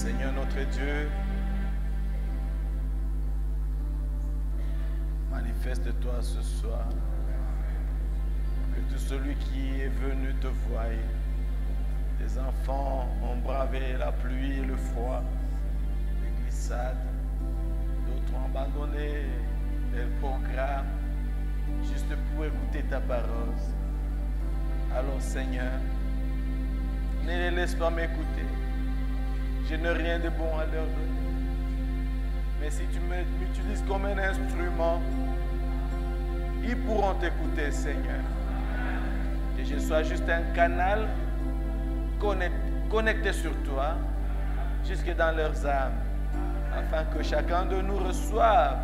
Seigneur notre Dieu, manifeste-toi ce soir. Que tout celui qui est venu te voie. Tes enfants ont bravé la pluie et le froid, les glissades. D'autres ont abandonné les programmes juste pour écouter ta parole. Alors Seigneur, ne les laisse pas m'écouter. Je n'ai rien de bon à leur donner. Mais si tu m'utilises comme un instrument, ils pourront t'écouter, Seigneur. Que je sois juste un canal connecté sur toi, jusque dans leurs âmes, afin que chacun de nous reçoive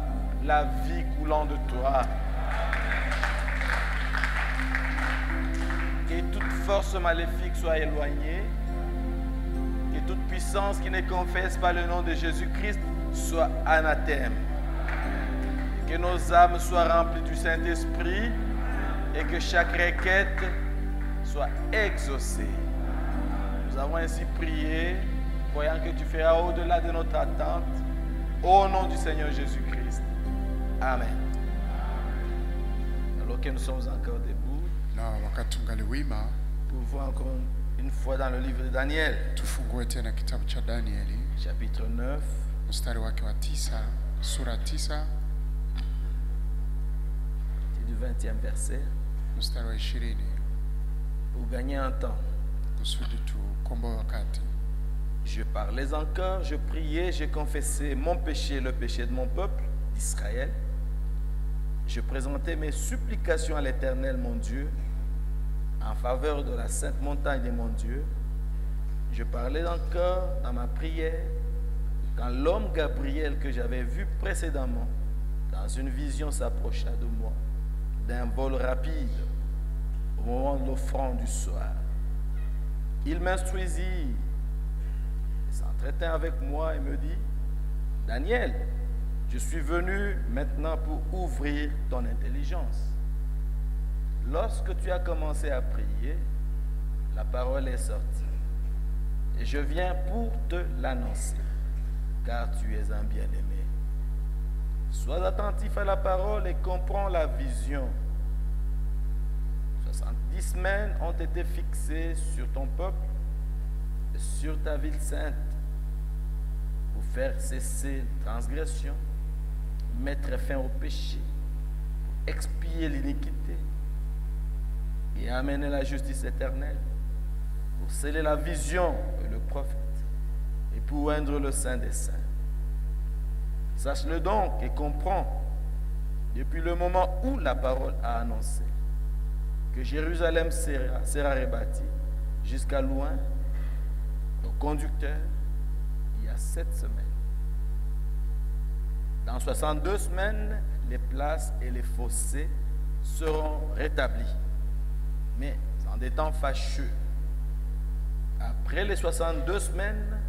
la vie coulant de toi. Que toute force maléfique soit éloignée, que toute puissance qui ne confesse pas le nom de Jésus-Christ soit anathème. Que nos âmes soient remplies du Saint-Esprit et que chaque requête soit exaucée. Nous avons ainsi prié, voyant que tu feras au-delà de notre attente, au nom du Seigneur Jésus-Christ. Amen. Alors que nous sommes encore debout, pour voir encore une fois dans le livre de Daniel, chapitre 9, mstari wake wa 9, sura 9, du 20e verset, mstari wa 20, pour gagner un temps. kusudi tukomboe wakati. Je parlais encore, je priais, je confessais mon péché, le péché de mon peuple, d'Israël. Je présentais mes supplications à l'Éternel, mon Dieu, en faveur de la sainte montagne de mon Dieu. Je parlais encore dans ma prière, quand l'homme Gabriel que j'avais vu précédemment, dans une vision, s'approcha de moi, d'un vol rapide, au moment de l'offrande du soir. Il m'instruisit, s'entretint avec moi et me dit, « Daniel, je suis venu maintenant pour ouvrir ton intelligence. Lorsque tu as commencé à prier, la parole est sortie. Et je viens pour te l'annoncer, car tu es un bien-aimé. Sois attentif à la parole et comprends la vision. 70 semaines ont été fixées sur ton peuple et sur ta ville sainte pour faire cesser la transgression, mettre fin au péché, pour expier l'iniquité et amener la justice éternelle, pour sceller la vision et le prophète et pour oindre le Saint des Saints. Sache-le donc et comprends, depuis le moment où la parole a annoncé que Jérusalem sera rebâtie jusqu'à loin, au conducteur, il y a 7 semaines. Dans 62 semaines, les places et les fossés seront rétablis, mais en des temps fâcheux. Après les 62 semaines,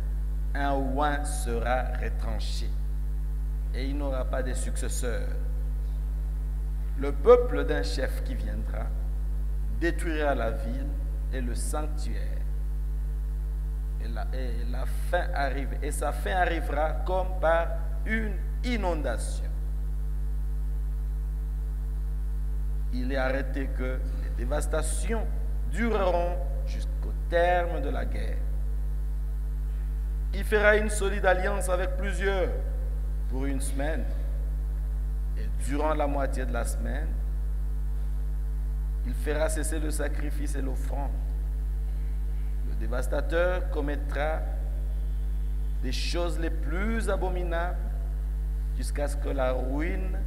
un oint sera retranché et il n'aura pas de successeur. Le peuple d'un chef qui viendra détruira la ville et le sanctuaire. Et sa fin arrivera comme par une inondation. Il est arrêté que les dévastations dureront jusqu'au terme de la guerre. Il fera une solide alliance avec plusieurs pour une semaine. Et durant la moitié de la semaine, il fera cesser le sacrifice et l'offrande. Le dévastateur commettra des choses les plus abominables jusqu'à ce que la ruine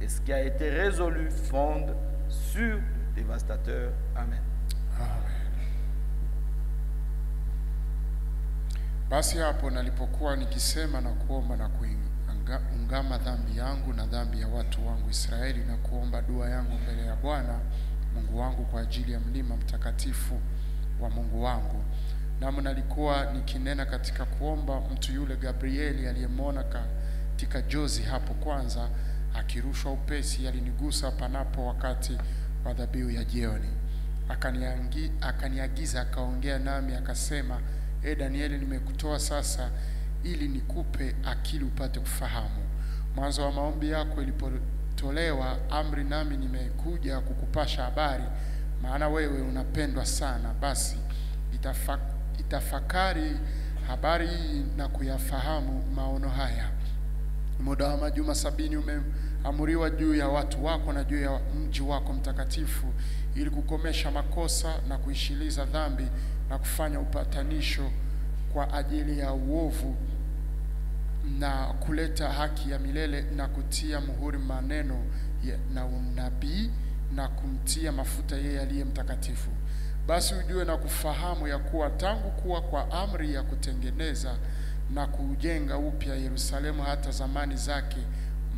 et ce qui a été résolu fondent sur le dévastateur. Amen. Amen. Basi hapo nalipokuwa nikisema na kuomba na kuungama dhambi yangu na dhambi ya watu wangu Israeli na kuomba dua yangu mbele ya Bwana Mungu wangu kwa ajili ya mlima mtakatifu wa Mungu wangu. Namu nalikuwa nikinena katika kuomba, mtu yule Gabrieli aliyemwona katika jozi hapo kwanza akirushwa upesi alinigusa panapo wakati wa dhabihu ya jioni. Akaniagiza akaongea nami akasema, Danieli, nimekutoa sasa ili nikupe akili upate kufahamu. Mwanzo wa maombi yako ilipotolewa amri, nami nimekuja kukupasha habari, maana wewe unapendwa sana. Basi itafakari habari hii na kuyafahamu maono haya. Muda wa majuma 70 umeamuriwa juu ya watu wako na juu ya mji wako mtakatifu, ili kukomesha makosa na kuishiliza dhambi na kufanya upatanisho kwa ajili ya uovu, na kuleta haki ya milele, na kutia muhuri maneno na unabii, na kumtia mafuta yeye aliye mtakatifu. Basi ujue na kufahamu ya kuwa tangu kuwa kwa amri ya kutengeneza na kujenga upya Yerusalemu hata zamani zake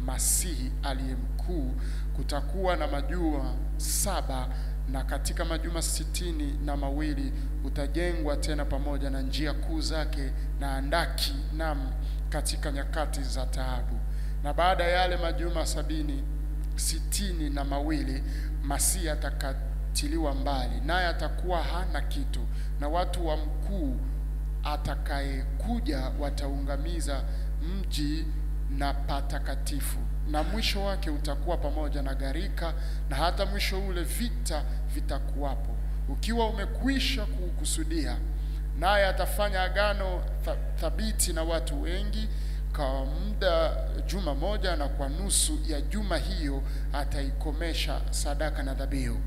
Masihi aliye mkuu, kutakuwa na majuma 7, na katika majuma 62 utajengwa tena pamoja na njia kuu zake na andaki, nam katika nyakati za taabu. Na baada ya yale majuma 62 Masihi atakatiliwa mbali, naye atakuwa hana kitu, na watu wa mkuu atakayekuja wataungamiza mji na patakatifu, na mwisho wake utakuwa pamoja na gharika, na hata mwisho ule vita vitakuwapo, ukiwa umekwisha kukusudia. Naye atafanya agano thabiti na watu wengi kwa muda juma moja, na kwa nusu ya juma hiyo ataikomesha sadaka na dhabihu,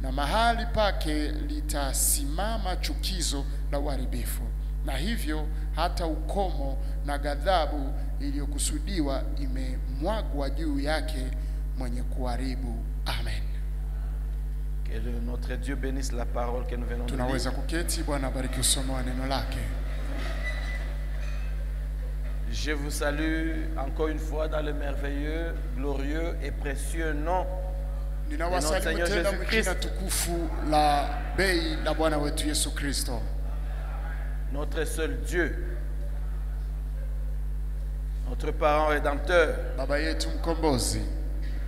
na mahali pake litasimama chukizo la uharibifu. Na hivyo hata ukomo na ghadhabu iliyokusudiwa imemwagwa juu yake mwenye kuharibu. Amen. Que notre Dieu bénisse la parole que nous venons de lire. Tunaweza kuketi. Bwana bariki usomo wa neno lake. Je vous salue encore une fois dans le merveilleux, glorieux et précieux nom de notre Seigneur Jésus-Christ. Tukufu la bei la Bwana wetu Yesu Kristo. Notre seul Dieu, notre parent rédempteur, baba yetu mkombozi,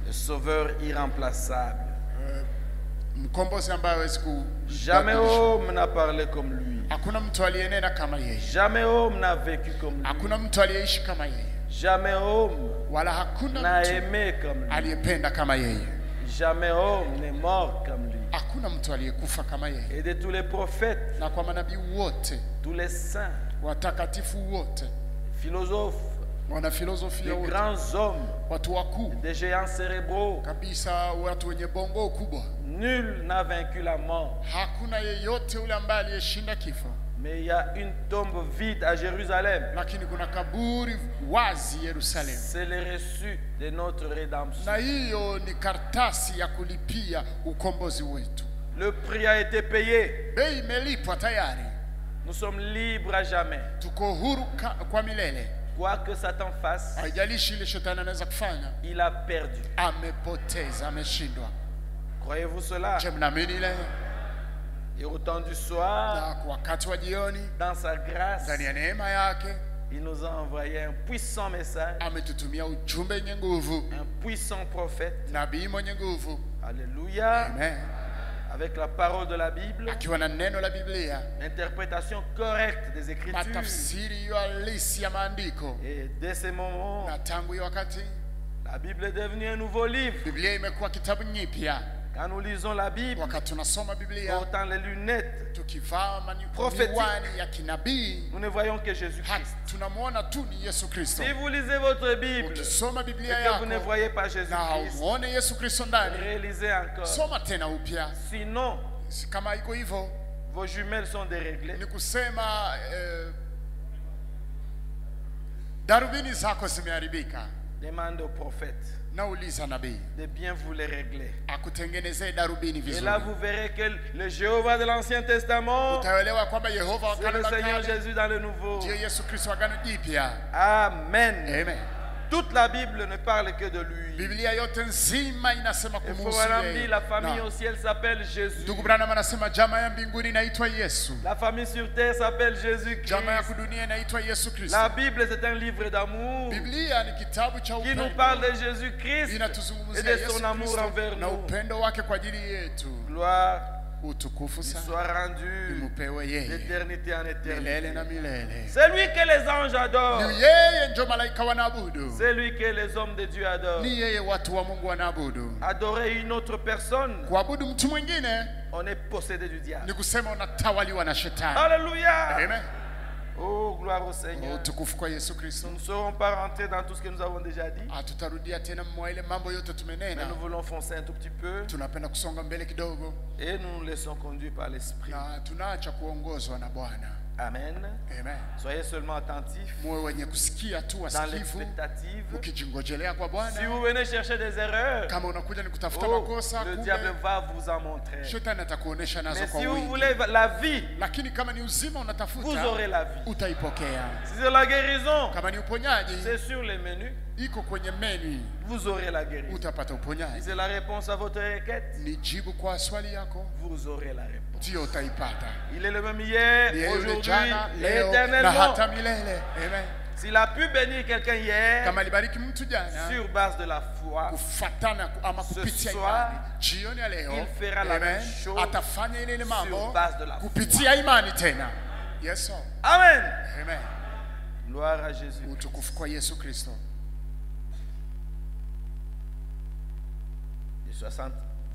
le sauveur irremplaçable. Mkombozi ambaye hawezi ku jamais homme n'a parlé comme lui. Hakuna mtu aliyenena kama yeye. Jamais homme n'a vécu comme lui. Hakuna mtu aliyeishi kama yeye. Jamais homme wala hakuna n'a mtu aimé comme lui. aliyependa kama yeye. Jamais homme n'est mort comme lui. Hakuna mtu aliyekufa kama yeye. Et de tous les prophètes, na kwa manabii wote, tous les saints, watakatifu wote, philosophes, wana filosofia de wote, grands hommes, watu wakuu des géants cérébraux, kabisa, watu wenye bongo kubwa, nul n'a vaincu la mort. hakuna yeyote ule ambaye aliyeshinda kifo. Mais il y a une tombe vide à Jérusalem. Lakini kuna kaburi wazi Yerusalemu. C'est le reçu de notre rédemption. Na hiyo ni kartasi ya kulipia ukombozi wetu. Le prix a été payé. Bei imelipwa tayari. Nous sommes libres à jamais. Tuko huru kwa milele. Quoi que Satan fasse, haijalishi ile shetani anaweza kufanya, il a perdu. Amepoteza, ameshindwa. Croyez-vous cela? Je mnaamini ile? Et au temps du soir, na kwa wakati wa jioni, dans sa grâce, ndani ya neema yake, il nous a envoyé un puissant message, ametutumia ujumbe wenye nguvu, un puissant prophète, nabii mwenye nguvu. Alléluia. Amen. Avec la parole de la Bible, akiwa na neno la Biblia, l'interprétation correcte des Écritures, matafsiri hiyo halisi ya maandiko. Et dès ce moment, na tangu hiyo wakati, la Bible est devenue un nouveau livre. Biblia imekuwa kitabu nyipya. Quand nous lisons la Bible, wakati tunasoma Biblia, portant les lunettes tukivaa miwani ya kinabii, nous ne voyons que Jésus-Christ. Tunamuona tu ni Yesu Kristo. Si vous lisez votre Bible, ukisoma Biblia et que vous ne voyez pas Jésus-Christ, na Yesu Kristo ndani, relisez encore. Soma tena upya. Sinon, kama iko hivyo, vos jumelles sont déréglées. Ni kusema darubini zako zimeharibika. Demande au prophète nauliza nabii de bien vous les régler. akutengenezee darubini vizuri. Et là vous verrez que le Jéhovah de l'Ancien Testament, utaelewa kwamba Yehova wa c'est le Seigneur Jésus dans le Nouveau. Ndiye Yesu Kristo agano jipya. Amen. Amen. Toute la Bible ne parle que de lui. Biblia yote nzima inasema kumhusu yeye. La famille au ciel s'appelle Jésus. Ndugu Branham anasema jamaa ya mbinguni inaitwa Yesu. La famille sur terre s'appelle Jésus-Christ. Jamaa ya dunia inaitwa Yesu Kristo. La Bible c'est un livre d'amour. Biblia ni kitabu cha upendo. Qui nous parle de Jésus-Christ et de son amour envers nous. Na upendo wake kwa ajili yetu. Gloire utukufu Il sana soit rendu imupewe yeye d'éternité en milele na éternité. milele. C'est lui que les anges adorent. Ni yeye ndio malaika wanaabudu, C'est lui que les hommes de Dieu adorent. ni yeye watu wa Mungu wanaabudu. Adorer une autre personne, Kuabudu mtu mwingine on est possédé du diable. ni kusema unatawaliwa na shetani. Alléluia. Amen. Oh, gloire au Seigneur. Utukufu kwa Yesu Kristo. Nous ne serons pas rentrés dans tout ce que nous avons déjà dit, Hatutarudia tena mwa ile mambo yote mais tumenena. nous voulons foncer un tout petit peu Tunapenda kusonga mbele kidogo et nous nous laissons conduire par l'Esprit. na tunaacha kuongozwa na Bwana. Amen. Amen. Soyez seulement attentifs, Muwe wenye kusikia tu dans wasikivu, l'expectative. ukijingojelea kwa Si Bwana. vous venez chercher des erreurs, Kama unakuja ni kutafuta oh, makosa, le kumbe diable va vous en montrer. shetani atakuonesha nazo Mais kwa si vous wingi. voulez la vie, Lakini kama ni uzima vous unatafuta, aurez la vie. utaipokea. Si c'est la guérison, Kama ni uponyaji, c'est sur les menus, iko kwenye menu, vous aurez la guérison. utapata Si uponyaji. c'est la réponse à votre requête, Ni jibu kwa swali yako, vous aurez la réponse. ndio utaipata. Il est le même hier, Ni yeye yule aujourd'hui jana, et leo na éternellement. hata milele. Amen. S'il a pu bénir quelqu'un hier Kama alibariki mtu jana sur base de la foi, kufatana ama Ce kupitia soir, imani, jioni ya leo il fera la amen, même chose atafanya ile mambo sur base de la foi. kupitia imani tena. Yes sir. Amen. Amen. Gloire à Jésus. Utukufu kwa Yesu Kristo. Les 70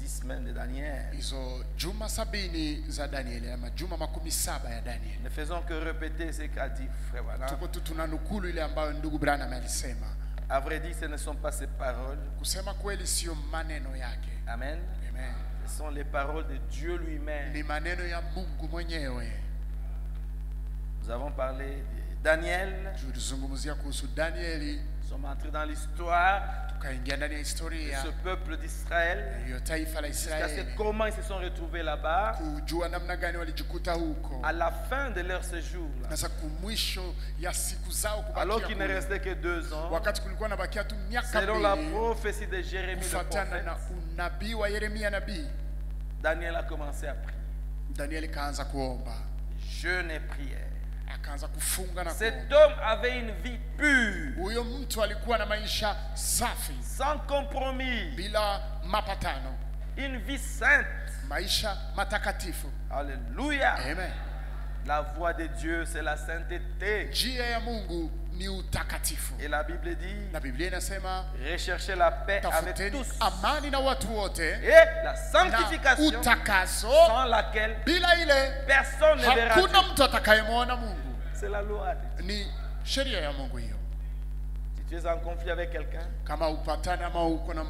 semaines de Daniel. Hizo juma 70 za Danieli ama juma 17 ya Danieli. Ne faisons que répéter ce qu'a dit Frère Branham. Tuko tu tunanukulu ile ambayo ndugu Branham alisema. À vrai dire, ce ne sont pas ses paroles. Kusema kweli sio maneno yake. Amen. Amen. Ce sont les paroles de Dieu lui-même. Ni maneno ya Mungu mwenyewe. Nous avons parlé de Daniel. Tulizungumzia kuhusu Danieli, Nous sommes entrés dans l'histoire tukaingia ndani ya de historia ce peuple d'Israël. hiyo taifa la Jusqu'à Israeli, ce comment ils se sont retrouvés là-bas. kujua namna gani walijikuta huko. À la fin de leur séjour, là, Sasa kumwisho ya siku zao alors kubakia qu'il ne kule, restait que 2 ans, wakati kulikuwa nabakia tu miaka selon la mbili prophétie de Jérémie le kufatana na prophète, unabii wa Yeremia nabii, Daniel a commencé à prier. Danieli kaanza kuomba, Jeûne et prière. akaanza kufunga na Cet kuomba. homme avait une vie pure, Huyo mtu alikuwa na maisha safi sans compromis, bila mapatano, une vie sainte. maisha matakatifu. Alléluia. Amen. La voie de Dieu, c'est la sainteté. Njia ya Mungu ni utakatifu, Et la Bible dit, na Biblia inasema recherchez la paix avec tafuteni tous amani na watu wote et la na sanctification utakaso, sans laquelle bila ile personne ne verra hakuna Dieu. mtu atakayemwona Mungu. C'est la loi de Dieu. Ni sheria ya Mungu hiyo. Si tu es en conflit avec quelqu'un, Kama upatane ama uko na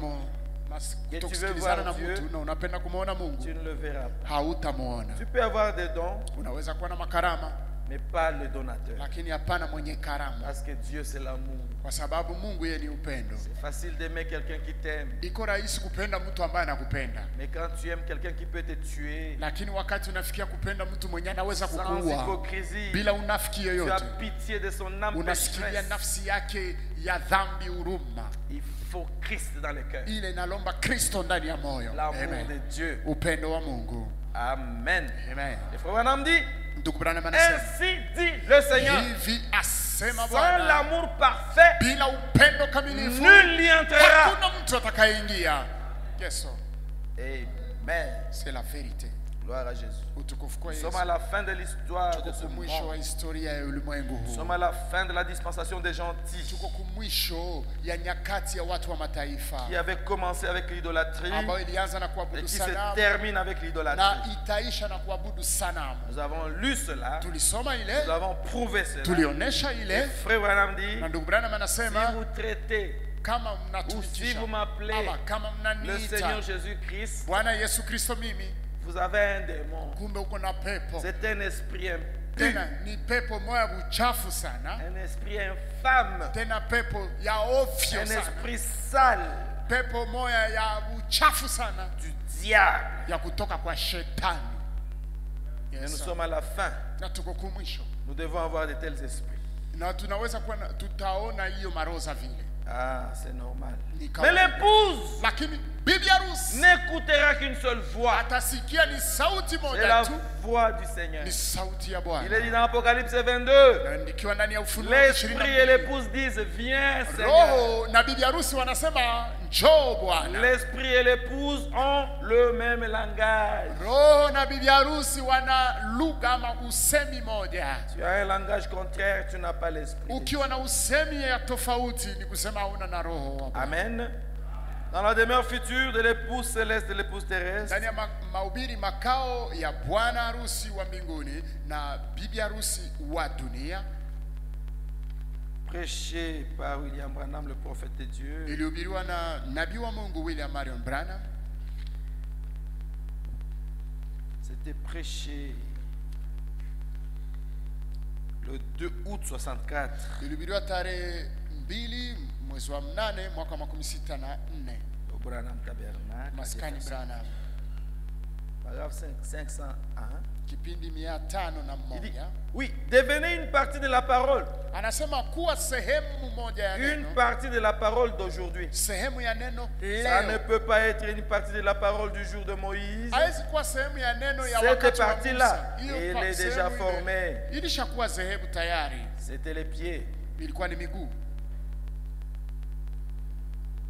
kutokusikilizana na Dieu, mtu na unapenda kumwona Mungu, tu ne le verras pas. hautamwona. Tu peux avoir des dons, Unaweza kuwa na makarama mais pas le donateur. lakini hapana mwenye karama, Parce que Dieu, c'est l'amour. kwa sababu Mungu yeye ni upendo. C'est facile d'aimer quelqu'un qui t'aime. Iko rahisi kupenda mtu ambaye anakupenda, Mais quand tu aimes quelqu'un qui peut te tuer, lakini wakati unafikia kupenda mtu mwenye anaweza sans kukuua hypocrisie, bila unafiki tu as yoyote, pitié de son âme unasikilia pécheresse. nafsi yake ya dhambi huruma, Il faut Christ dans le cœur. ile inalomba Kristo ndani ya moyo. L'amour Amen. de Dieu. Upendo wa Mungu. Amen. Amen. Et Frère Branham dit, Ndugu Branham anasema ainsi dit le Seigneur, hivi, asema sans Bwana, l'amour parfait, bila upendo kamilifu nul n'y entrera. hakuna mtu atakayeingia. Yes sir. Amen. C'est la vérité. Gloire à Jésus. Utukufu kwa Nous Yesu. sommes à la fin de l'histoire de Tuko ce kumwisho wa monde. historia ya ulimwengu Nous huu. sommes à la fin de la dispensation des gentils Tuko kumwisho ya nyakati ya watu wa mataifa qui avait commencé avec l'idolâtrie ambayo ilianza na et kuabudu qui se sanamu termine avec na l'idolâtrie. itaisha na kuabudu sanamu. Nous avons lu cela, Tulisoma nous ile, avons prouvé cela. tulionesha Et ile, Frère Branham dit, na ndugu Branham si anasema vous traitez kama ou si mnatumikisha vous m'appelez ama kama le Seigneur mnaniita Jésus-Christ, Bwana Yesu Kristo mimi, vous avez un démon. kumbe uko na pepo. C'est un esprit impur, Tena ni pepo moya buchafu sana, un esprit infâme, tena pepo ya ofyo un sana, esprit sale pepo moya ya buchafu sana du diable. ya kutoka kwa shetani. Et nous Yes, sommes à la fin. na tuko kumwisho Nous devons avoir de tels esprits. na tunaweza kuwa tutaona hiyo maroza vile Ah, c'est normal. ni Mais kawaida. l'épouse Lakini bibi harusi n'écoutera qu'une seule voix. atasikia ni sauti C'est moja la tu, voix du Seigneur. ni sauti ya Il est Bwana. dit dans Apocalypse 22, Na nikiwa ndani ya Ufunuo l'esprit et 22, l'épouse disent, viens Seigneur. roho na bibi harusi wanasema njoo Bwana. L'esprit et l'épouse ont le même langage. Roho na bibi harusi wana lugha ama usemi moja. Tu as un langage contraire, tu n'as pas l'esprit. Ukiwa na usemi ya tofauti ni kusema huna na roho wa Bwana. Amen. Dans la demeure future de l'épouse céleste et de l'épouse terrestre, ndani ya mahubiri makao ya bwana harusi wa mbinguni na bibi harusi wa dunia, prêché par William Branham, le prophète de Dieu, ilihubiriwa na nabii wa Mungu William Marion Branham. c'était prêché le 2 août 64. Ilihubiriwa tarehe 2 mwezi wa 8 mwaka 1964 au Branham Tabernacle, maskani Branham, paragraphe 501. kipindi 501. Il dit, oui, devenez une partie de la parole. Anasema kuwa sehemu moja ya neno. Une partie de la parole d'aujourd'hui. Sehemu ya neno Ça ne leo. peut pas être une partie de la parole du jour de Moïse. Haiwezi kuwa sehemu ya neno ya Cette wakati wa partie-là, Musa. Hiyo elle est déjà sehemu ile formée. ilishakuwa sehemu tayari. C'était les pieds. Ilikuwa ni miguu.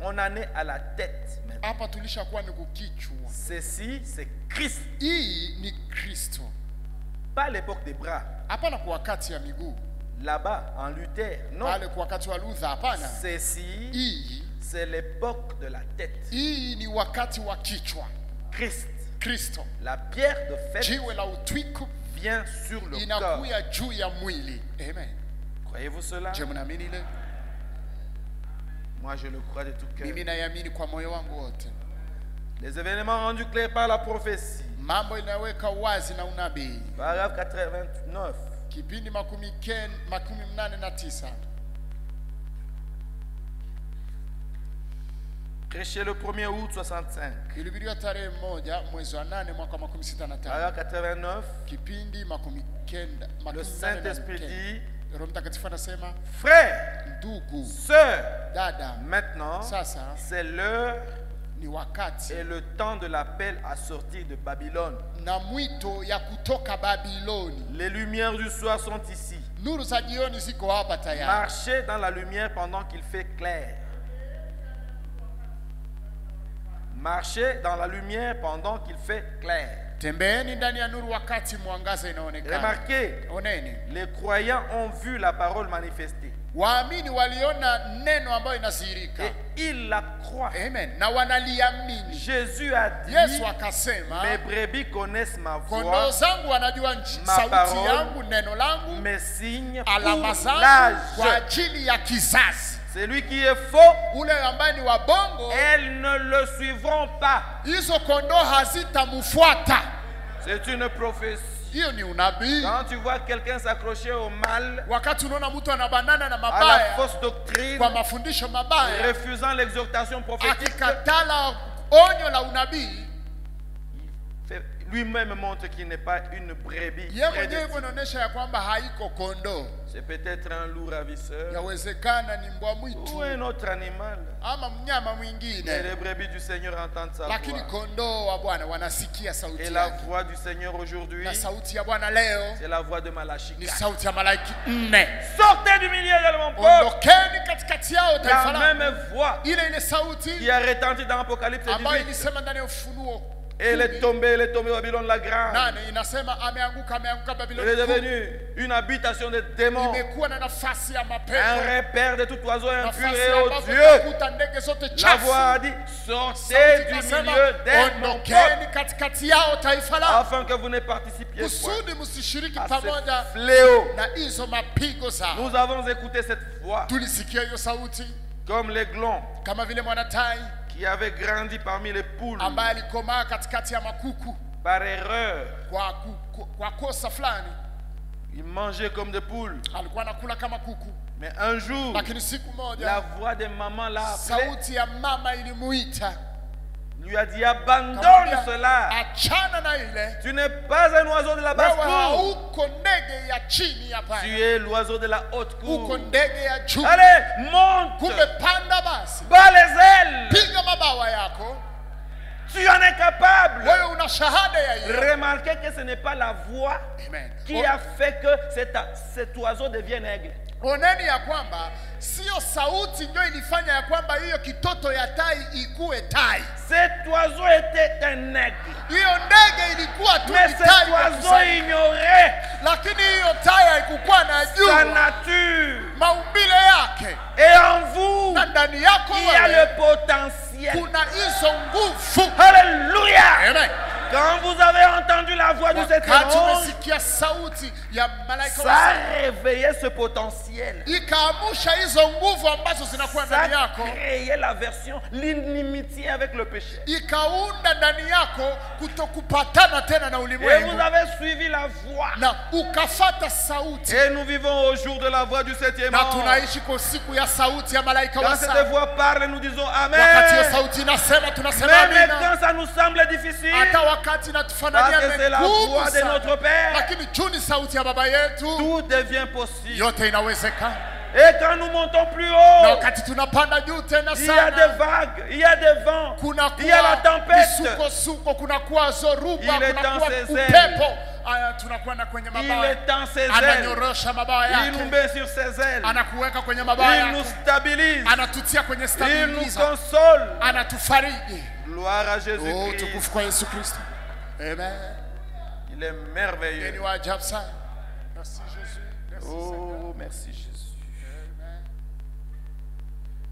On en est à la tête maintenant. Hapa tulishakuwa ni kukichwa. Ceci, c'est Christ. Hii ni Kristo. Pas l'époque des bras. Hapana kwa wakati ya miguu. Là-bas, en Luther. Non. Pale kwa wakati wa Luther hapana. Ceci, Hii c'est l'époque de la tête. hii ni wakati wa kichwa. Christ. Kristo. La pierre de fête Jiwe la utwiku vient sur le corps. inakuya juu ya mwili. Amen. Croyez-vous cela? Je mnaamini ile? Moi, je le crois de tout cœur. Mimi naamini kwa moyo wangu wote. Les événements rendus clairs par la prophétie. Mambo inaweka wazi na unabii. Paragraphe 89. Kipindi 89. Prêché le 1er août 65. Ilihubiriwa tarehe 1 mwezi wa 8 mwaka 1965. Paragraphe 89. Kipindi 90. Le Saint-Esprit dit, Roho Mtakatifu anasema, frères, ndugu, sœurs, dada, maintenant, sasa c'est l'heure ni wakati et le temps de l'appel à sortir de Babylone. na mwito ya kutoka Babiloni. Les lumières du soir sont ici. Nuru za jioni ziko hapa tayari. Marchez dans la lumière pendant qu'il fait clair. Marchez dans la lumière pendant qu'il fait clair. Tembeeni ndani ya nuru wakati mwangaza inaonekana. Remarquez, Oneni. les croyants ont vu la parole manifestée. Waamini waliona neno ambayo inadhihirika. Et ils la croient. Amen. Na wanaliamini. Jésus a dit, Yesu akasema, mes brebis connaissent ma kondoo voix, zangu wanajua ma sauti parole, yangu, neno langu, mes signes alama pour zangu kwa l'âge. ajili ya kizazi. Celui qui est faux, Ule ambaye ni wa bongo, elles ne le suivront pas. hizo kondoo hazitamfuata. C'est une prophétie. Hiyo ni unabii. Quand tu vois quelqu'un s'accrocher au mal, Wakati unaona mtu anabanana na à la mabaya fausse doctrine, kwa mafundisho mabaya, refusant l'exhortation prophétique, akikatala onyo la unabii, lui-même montre qu'il n'est pas une brebis. yeye mwenyewe prédestinée. inaonyesha ya kwamba haiko kondoo. C'est peut-être un loup ravisseur Yawezekana ni mbwa ou mwitu un autre animal. ama mnyama Mais mwingine, les brebis du Seigneur entendent sa lakini voix. kondoo wa Bwana wanasikia Et sauti la yake. voix du Seigneur aujourd'hui, Na sauti ya Bwana leo c'est la voix de Malachie ni 4. sauti ya malaiki 4. Sortez du milieu de mon peuple. Ondokeni katikati yao taifa La langu. même voix Ile sauti qui a retenti dans Apocalypse ambayo 18. ilisema ndani ya Ufunuo Elle est tombée au Babylone la grande. 8 inasema ameanguka Elle est Babiloni kuu. devenue une habitation de démons, Imekuwa na nafasi ya un mapepo, repère de tout oiseau impur nafasi et ambapo odieux. utakuta ndege zote La chafu. voix a dit, sortez Sauti du ikasema, milieu d'elle, mon peuple, ondokeni katikati yao taifa langu, afin que vous ne participiez point kusudi msishiriki à pamoja ce fléau. na hizo mapigo zao. Nous avons écouté cette voix Tulisikia hiyo sauti comme l'aiglon kama vile mwanatai qui avait grandi parmi les poules ambaye alikomaa katikati ya makuku par erreur. kwa kosa fulani. Il mangeait comme des poules. Alikuwa anakula kama kuku, Mais un jour, lakini siku la moja voix de maman l'a appelé, sauti ya mama ilimuita, lui a dit, abandonne akamwambia, cela. achana na ile, Tu n'es pas un oiseau de la basse wewe cour. hauko ndege ya chini ya Tu paa, es l'oiseau de la haute uko cour. ndege ya juu. Allez, monte. Kumbe panda basi, Bas les ailes. piga mabawa yako, Tu en es capable. Wewe una shahada ya hiyo. Remarquez que ce n'est pas la voix Amen. qui a fait que cet oiseau devienne aigle. Oneni ya kwamba sio sauti ndio ilifanya ya kwamba hiyo kitoto ya tai ikue tai. Cet oiseau était un aigle. Hiyo ndege ilikuwa tu Mais ni cet tai oiseau kabisa. ignorait Lakini hiyo tai haikuwa na sa jua nature. maumbile yake. Et en vous, Na ndani yako il y a wewe le potentiel. kuna hizo nguvu. Alléluia. Amen. Quand vous avez entendu la voix de cet Wakati ange, umesikia sauti ya malaika ça a réveillé ce potentiel. ikaamusha hizo nguvu ambazo zinakuwa Ça ndani a yako, créé l'aversion, l'inimitié avec le péché. ikaunda ndani yako kutokupatana tena na Et vous ulimwengu, avez suivi la voix. na ukafata sauti. Et nous vivons au jour de la voix du 7e Na ange. tunaishi kwa siku ya sauti ya malaika wa Quand cette saba. voix parle, nous disons Wakati hiyo Amen. sauti inasema, tunasema Même amina. quand ça nous semble difficile, Hata wakati natufanania parce que c'est la ngumu voix de sana, notre Père, lakini juu ni sauti ya baba yetu, tout devient possible. yote inawezekana. Et quand nous montons plus Na haut, wakati tunapanda juu tena il y a des sana, vagues, il y a des vents, kuna il y a la kuwa tempête. misukosuko, kuna kuwa zoruba, Il est kuna dans kuwa ses ailes. upepo. Aya, tunakwenda kwenye Il mabawa, étend ses ailes, ananyorosha mabawa il nous yake, met sur ses ailes, anakuweka kwenye mabawa il nous yake, stabilise, anatutia kwenye il nous stabiliza, console. anatufariji. Gloire à Oh, Jésus-Christ. tukufu kwa Yesu Kristo. Amen. Il est Ni merveilleux. wa ajabu sana. Merci Jésus. Merci Oh, merci Jésus. Amen.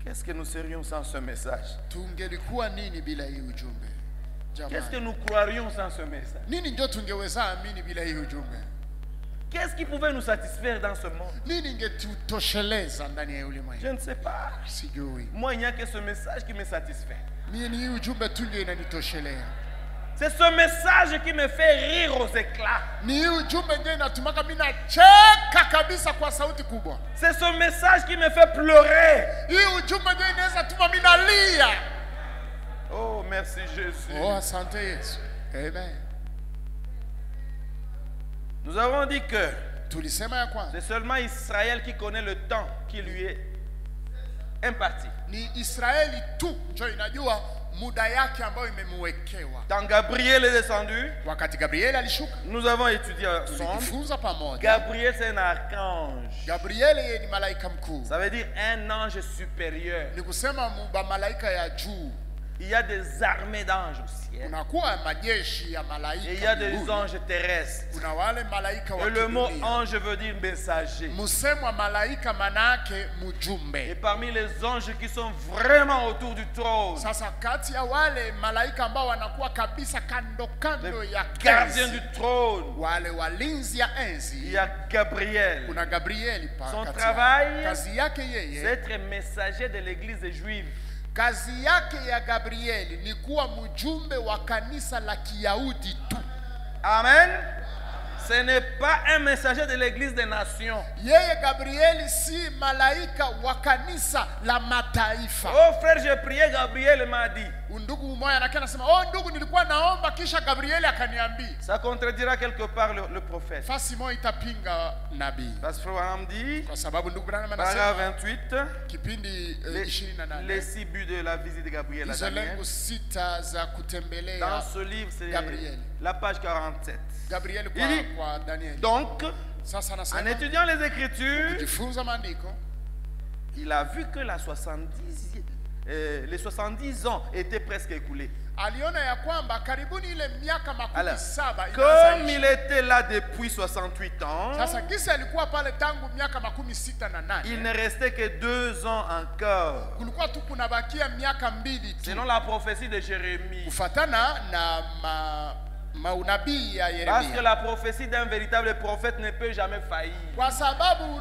Qu'est-ce que nous serions sans ce message? Tungelikuwa nini bila hii ujumbe? Qu'est-ce que Jamani, nous croirions sans ce message? nini ndio tungeweza amini bila hii ujumbe? Qu'est-ce qui pouvait nous satisfaire dans ce monde? Nini ingetutosheleza ndani ya ulimwengu? Je ne sais pas. Sijui. Moi, il n'y a que ce message qui me satisfait. Mimi ni hii ujumbe tu ndio inanitoshelea. C'est ce message qui me fait rire aux éclats. Ni hii ujumbe ndio inatumaka mimi nacheka kabisa kwa sauti kubwa. C'est ce message qui me fait pleurer. Hii ujumbe ndio inaweza tuma mimi nalia. Oh, merci Jésus. Oh, asante Yesu. Amen. Nous avons dit que Tulisema ya kwanza c'est seulement Israël qui connaît le temps qui lui est imparti. ni Israeli tu ndio inajua muda yake ambayo imemwekewa. Quand Gabriel est descendu, Wakati Gabrieli alishuka, nous avons étudié ensemble. tulijifunza pamoja. Gabriel, c'est un archange. Gabrieli yeye ni malaika mkuu. Ça veut dire un ange supérieur. Ni kusema malaika ya juu. Il y a des armées d'anges au ciel. Kunakuwa majeshi ya malaika. Et il y a des mbinguni. anges terrestres. Kuna wale malaika wa Et le mot kidunia. ange veut dire messager. Msemo wa malaika manake Et mjumbe. parmi les anges qui sont vraiment autour du trône, Sasa kati ya wale malaika ambao wanakuwa kabisa kando kando les ya gardiens enzi, du trône, wale walinzi ya il enzi, y a Gabriel. kuna Gabrieli pa Son kati travail, ya. Kazi yake C'est yeye, être messager de l'église juive. kazi yake ya Gabrieli ni kuwa mjumbe wa kanisa la Kiyahudi tu. Amen. Ce n'est pas un messager de l'église des nations. Yeye Gabrieli si malaika wa kanisa la mataifa. Oh frère, j'ai prié, Gabriel m'a dit. Ndugu mmoja anakaa anasema, "Oh ndugu, nilikuwa naomba kisha Gabrieli akaniambia." Ça contredira quelque part le prophète. Fasi moja itapinga nabii. Parce que Frère Branham dit, Kwa sababu ndugu Branham paragraphe anasema 28, kipindi les 28 6 buts de la visite de Gabriel à hizo Daniel. lengo 6 za Dans kutembelea ce livre, c'est Gabriel. la page 47. Gabrieli Il dit, kwa Daniel. Donc, Sasa en anasema étudiant les Écritures, kujifunza maandiko, il a vu que les 70 ans étaient presque écoulés. aliona ya kwamba karibuni ile miaka Alors, 17 comme il inaanza. était là depuis 68 ans, Sasa kisa alikuwa pale tangu miaka 68. il ne restait que 2 ans encore. Kulikuwa tu kunabakia miaka 2 tu. Selon la prophétie de Jérémie. Kufatana na maunabii ya Parce que Yeremia. la prophétie d'un véritable prophète ne peut jamais faillir. Kwa sababu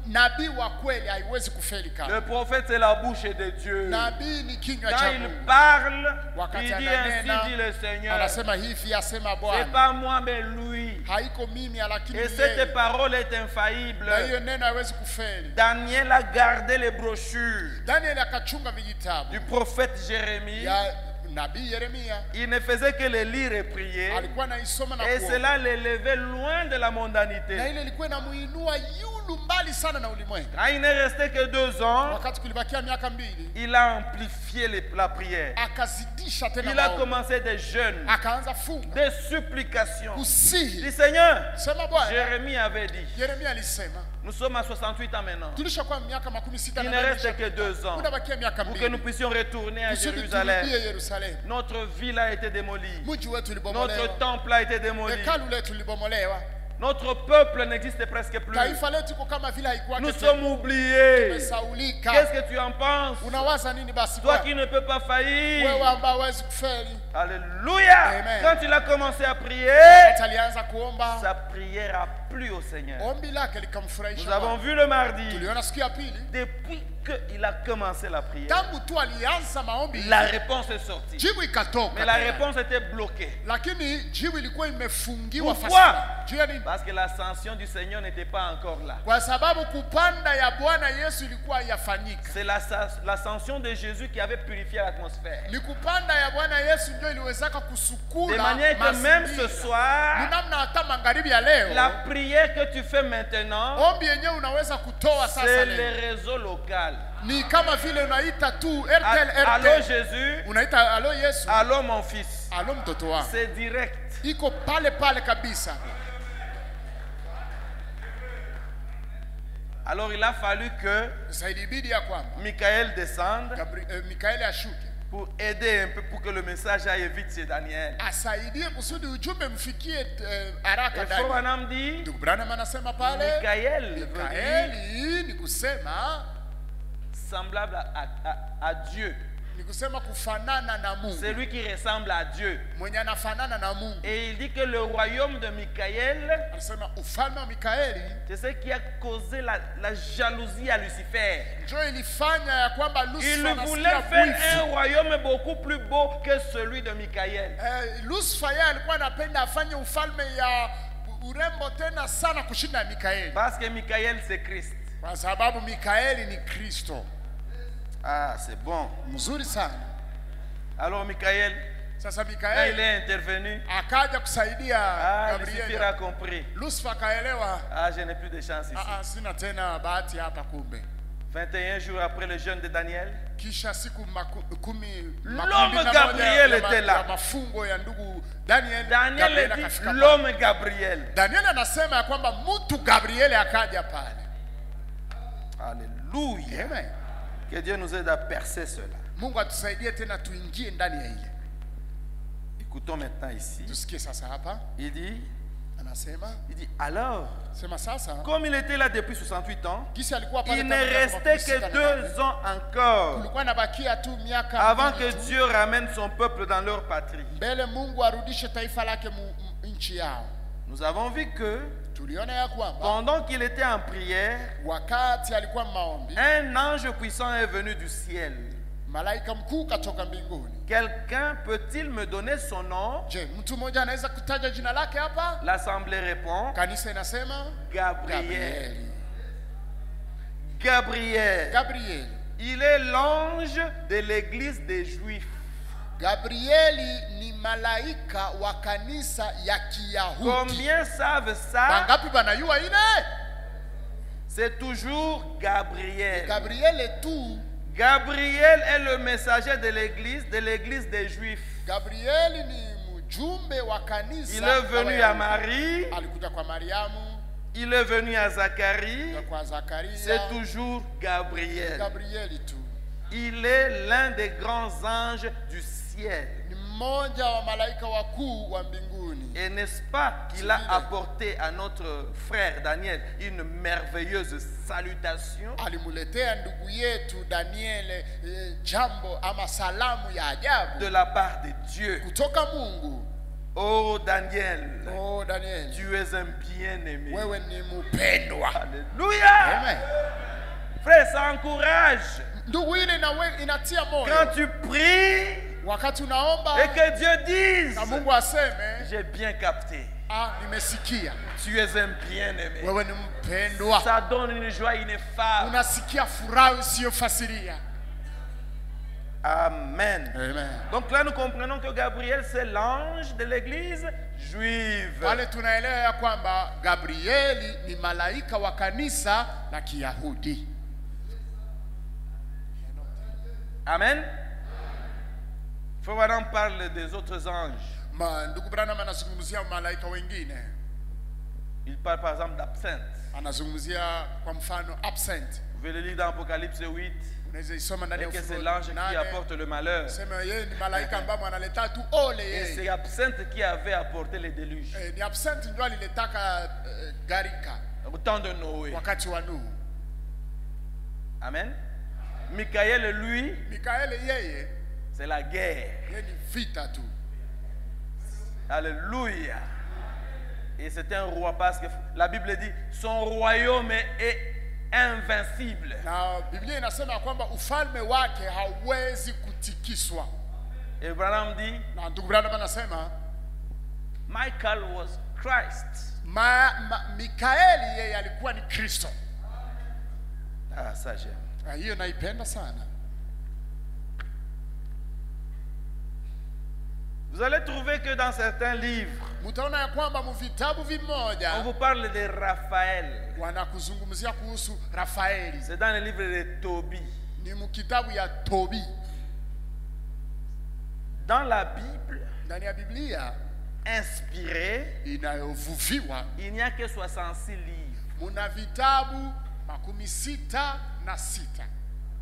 nabii wa kweli haiwezi kufeli Le kama. prophète, c'est la bouche de Dieu. Nabii ni kinywa Quand cha il Mungu. parle, Wakati il dit ananena, ainsi dit le Seigneur. Anasema hivi asema C'est Bwana. pas moi mais lui. Haiko mimi lakini Et ni cette yeye. parole est infaillible. Na hiyo neno haiwezi kufeli. Daniel a gardé les brochures Daniel akachunga vijitabu du prophète Jérémie. ya nabii Yeremia. Il ne faisait que le lire et prier. Alikuwa anaisoma na Et kuomba. cela l'élevait loin de la Na mondanité. ile ilikuwa inamuinua yulu mbali sana na ulimwengu. Quand il n'est resté que 2 ans, Wakati kulibakia miaka 2, il a amplifié la prière. akazidisha tena Il a maombi. commencé des jeûnes, Akaanza funga, des supplications. Il kusihi. dit Seigneur, Sema Bwana. Jérémie avait dit, Yeremia alisema, nous sommes à 68 ans maintenant. tulishakuwa miaka 60 Il na ne reste que 2 ans unabakia miaka pour que nous 2. puissions retourner à Kusudi Jérusalem. turudie Yerusalemu. Notre ville a été démolie. Mji wetu Notre ulibomolewa. temple a été démoli. Hekalu letu libomolewa. Notre peuple n'existe presque plus. Taifa letu iko kama vile haikuwa Nous tena. sommes oubliés. Tumesaulika. Qu'est-ce que tu en penses? Unawaza nini basi Toi Bwana? qui ne peux pas faillir. Wewe ambaye hawezi kufeli. Alléluia. Amen. Quand il a commencé à prier, Alianza kuomba. sa prière a plu au Seigneur. Ombi lake likamfurahisha. Nous avons vu le mardi. Tuliona siku ya pili. Depuis qu'il a commencé la prière, Tangu tu alianza maombi. la réponse est sortie. Jibu ikatoka. Mais la réponse était bloquée. Lakini jibu ilikuwa imefungiwa Pourquoi? fasi. Juu ya nini? Parce que l'ascension du Seigneur n'était pas encore là. Kwa sababu kupanda ya Bwana Yesu ilikuwa yafanyika. C'est l'ascension de Jésus qui avait purifié l'atmosphère. Ni kupanda ya Bwana Yesu ndio iliwezaka De kusukula manière que même ce soir, Namna hata magharibi ya leo. la prière que tu fais maintenant, Ombi yenyewe unaweza kutoa sasa c'est leo. le réseau local. Ni kama vile unaita tu RTL Allô Jésus, unaita alo Yesu, allô mon fils. alo mtoto wangu. C'est direct. Iko pale pale kabisa. Alors il a fallu que Saidibidi ya kwamba Michael descende Mikaeli ashuke pour aider un peu pour que le message aille vite chez Daniel. asaidie kusudi ujumbe mfikie haraka Et Frère ndani. Branham dit, Ndugu Branham anasema pale Michael veut dire Mikaeli ni kusema semblable à Dieu. ni kusema kufanana na Mungu. C'est lui qui ressemble à Dieu. Mwenye anafanana na Mungu. Et il dit que le royaume de Michael, Anasema ufalme wa Mikaeli c'est ce qui a causé la jalousie à Lucifer. ndio ilifanya ya kwamba Il Lucifer voulait anasikia faire un wivu. royaume beaucoup plus beau que celui de Michael. Lucifer yeye alikuwa anapenda afanye ufalme ya urembo tena sana kushinda Mikaeli. Parce que Michael c'est Christ. Kwa sababu Mikaeli ni Kristo. Ah, c'est bon. Mzuri sana. Alors Michael, Sasa quand il Mikaeli est intervenu, akaja kusaidia Lucifer a Gabriel. compris. Lucifer akaelewa, Ah, je n'ai plus de chance ici. sina tena bahati hapa kumbe. 21 jours après le jeûne de Daniel, Kisha siku L'homme Gabriel était là. ya mafungo ya ndugu Daniel. Daniel Gabriel dit akafika pale. l'homme Gabriel. Daniel anasema ya kwamba mtu Gabriel akaja pale. Alléluia. Amen. Que Dieu nous aide à percer cela. Mungu atusaidie tena tuingie ndani ya ile. Écoutons maintenant ici. Tusikie sasa hapa. Il dit alors, Sema sasa, comme il était là depuis 68 ans, kisi alikuwa pale il ne restait que 2 ans encore kulikuwa nabakia tu miaka avant mbili que tu. Dieu ramène son peuple dans leur patrie. Mbele Mungu arudishe taifa lake nchi yao. Nous avons vu que Tuliona ya kwamba pendant qu'il était en prière, wakati alikuwa maombi, un ange puissant est venu du ciel. malaika mkuu katoka mbinguni. Quelqu'un peut-il me donner son nom? Je, mtu mmoja anaweza kutaja jina lake hapa? L'assemblée répond Kanisa inasema Gabriel. Gabriel. Gabriel. Il est l'ange de l'église des Juifs. Gabrieli ni malaika wa kanisa ya Kiyahudi. Combien savent ça? Bangapi banayua ile? C'est toujours Gabriel. Gabriel est tout. Gabriel est le messager de l'église des Juifs. Gabriel ni mjumbe wa kanisa. Il est venu à Marie. Alikuja kwa Mariamu. Il est venu à Zacharie. Kwa Zakaria. C'est toujours Gabriel. Gabriel tout. Il est l'un des grands anges du ciel. Ni mmoja wa malaika wakuu wa mbinguni. Et n'est-ce pas qu'il a apporté à notre frère Daniel une merveilleuse salutation? Alimuletea ndugu yetu Daniel jambo ama salamu ya ajabu de la part de Dieu. kutoka Mungu. Oh Daniel, Oh Daniel, tu es un bien-aimé. wewe ni mpendwa. Alléluia. Amen. Frère, ça encourage. Ndugu ile inatia moyo. Quand tu pries Wakati unaomba et que Dieu dise, na Mungu aseme, j'ai bien capté. nimesikia. Tu es un bien-aimé. Wewe ni mpendwa. Ça donne une joie ineffable. Unasikia furaha usiyofasiria. Amen. Amen. Donc là, nous comprenons que Gabriel, c'est l'ange de l'église juive. Pale tunaelewa ya kwamba Gabrieli ni malaika wa kanisa la Kiyahudi. Amen. Frère Branham parle des autres anges. Ndugu Branham anazungumzia malaika wengine. Il parle par exemple d'absinthe. Anazungumzia kwa mfano absent. Vous pouvez le lire dans Apocalypse 8. Unaweza isoma ndani ya Et que c'est Ufunuo l'ange qui apporte le malheur. Sema yeye ni malaika ambaye analeta tu ole Et yeye. c'est absinthe qui avait apporté les déluges. Ni absent ndio aliletaka garika Au temps de Noé. wakati wa Nuhu. Amen. Michael, lui, Mikaeli yeye c'est la guerre. yeye ni vita tu. Alléluia. Et c'est un roi parce que la Bible dit son royaume est invincible. Na Biblia inasema kwamba ufalme wake hauwezi kutikiswa. Et Branham dit Na ndugu Branham anasema Michael was Christ. Mikaeli yeye alikuwa ni Kristo. Ah, ça j'aime. Hiyo naipenda sana. Vous allez trouver que dans certains livres, Mtaona ya kwamba mvitabu on vimoja vous parle de Raphaël. wanakuzungumzia kuhusu Rafaeli. C'est dans le livre de Tobie. Ni mkitabu ya Tobi. Dans la Bible Ndani ya Biblia inspirée, inayovuviwa il n'y a que 66 livres. muna vitabu 66.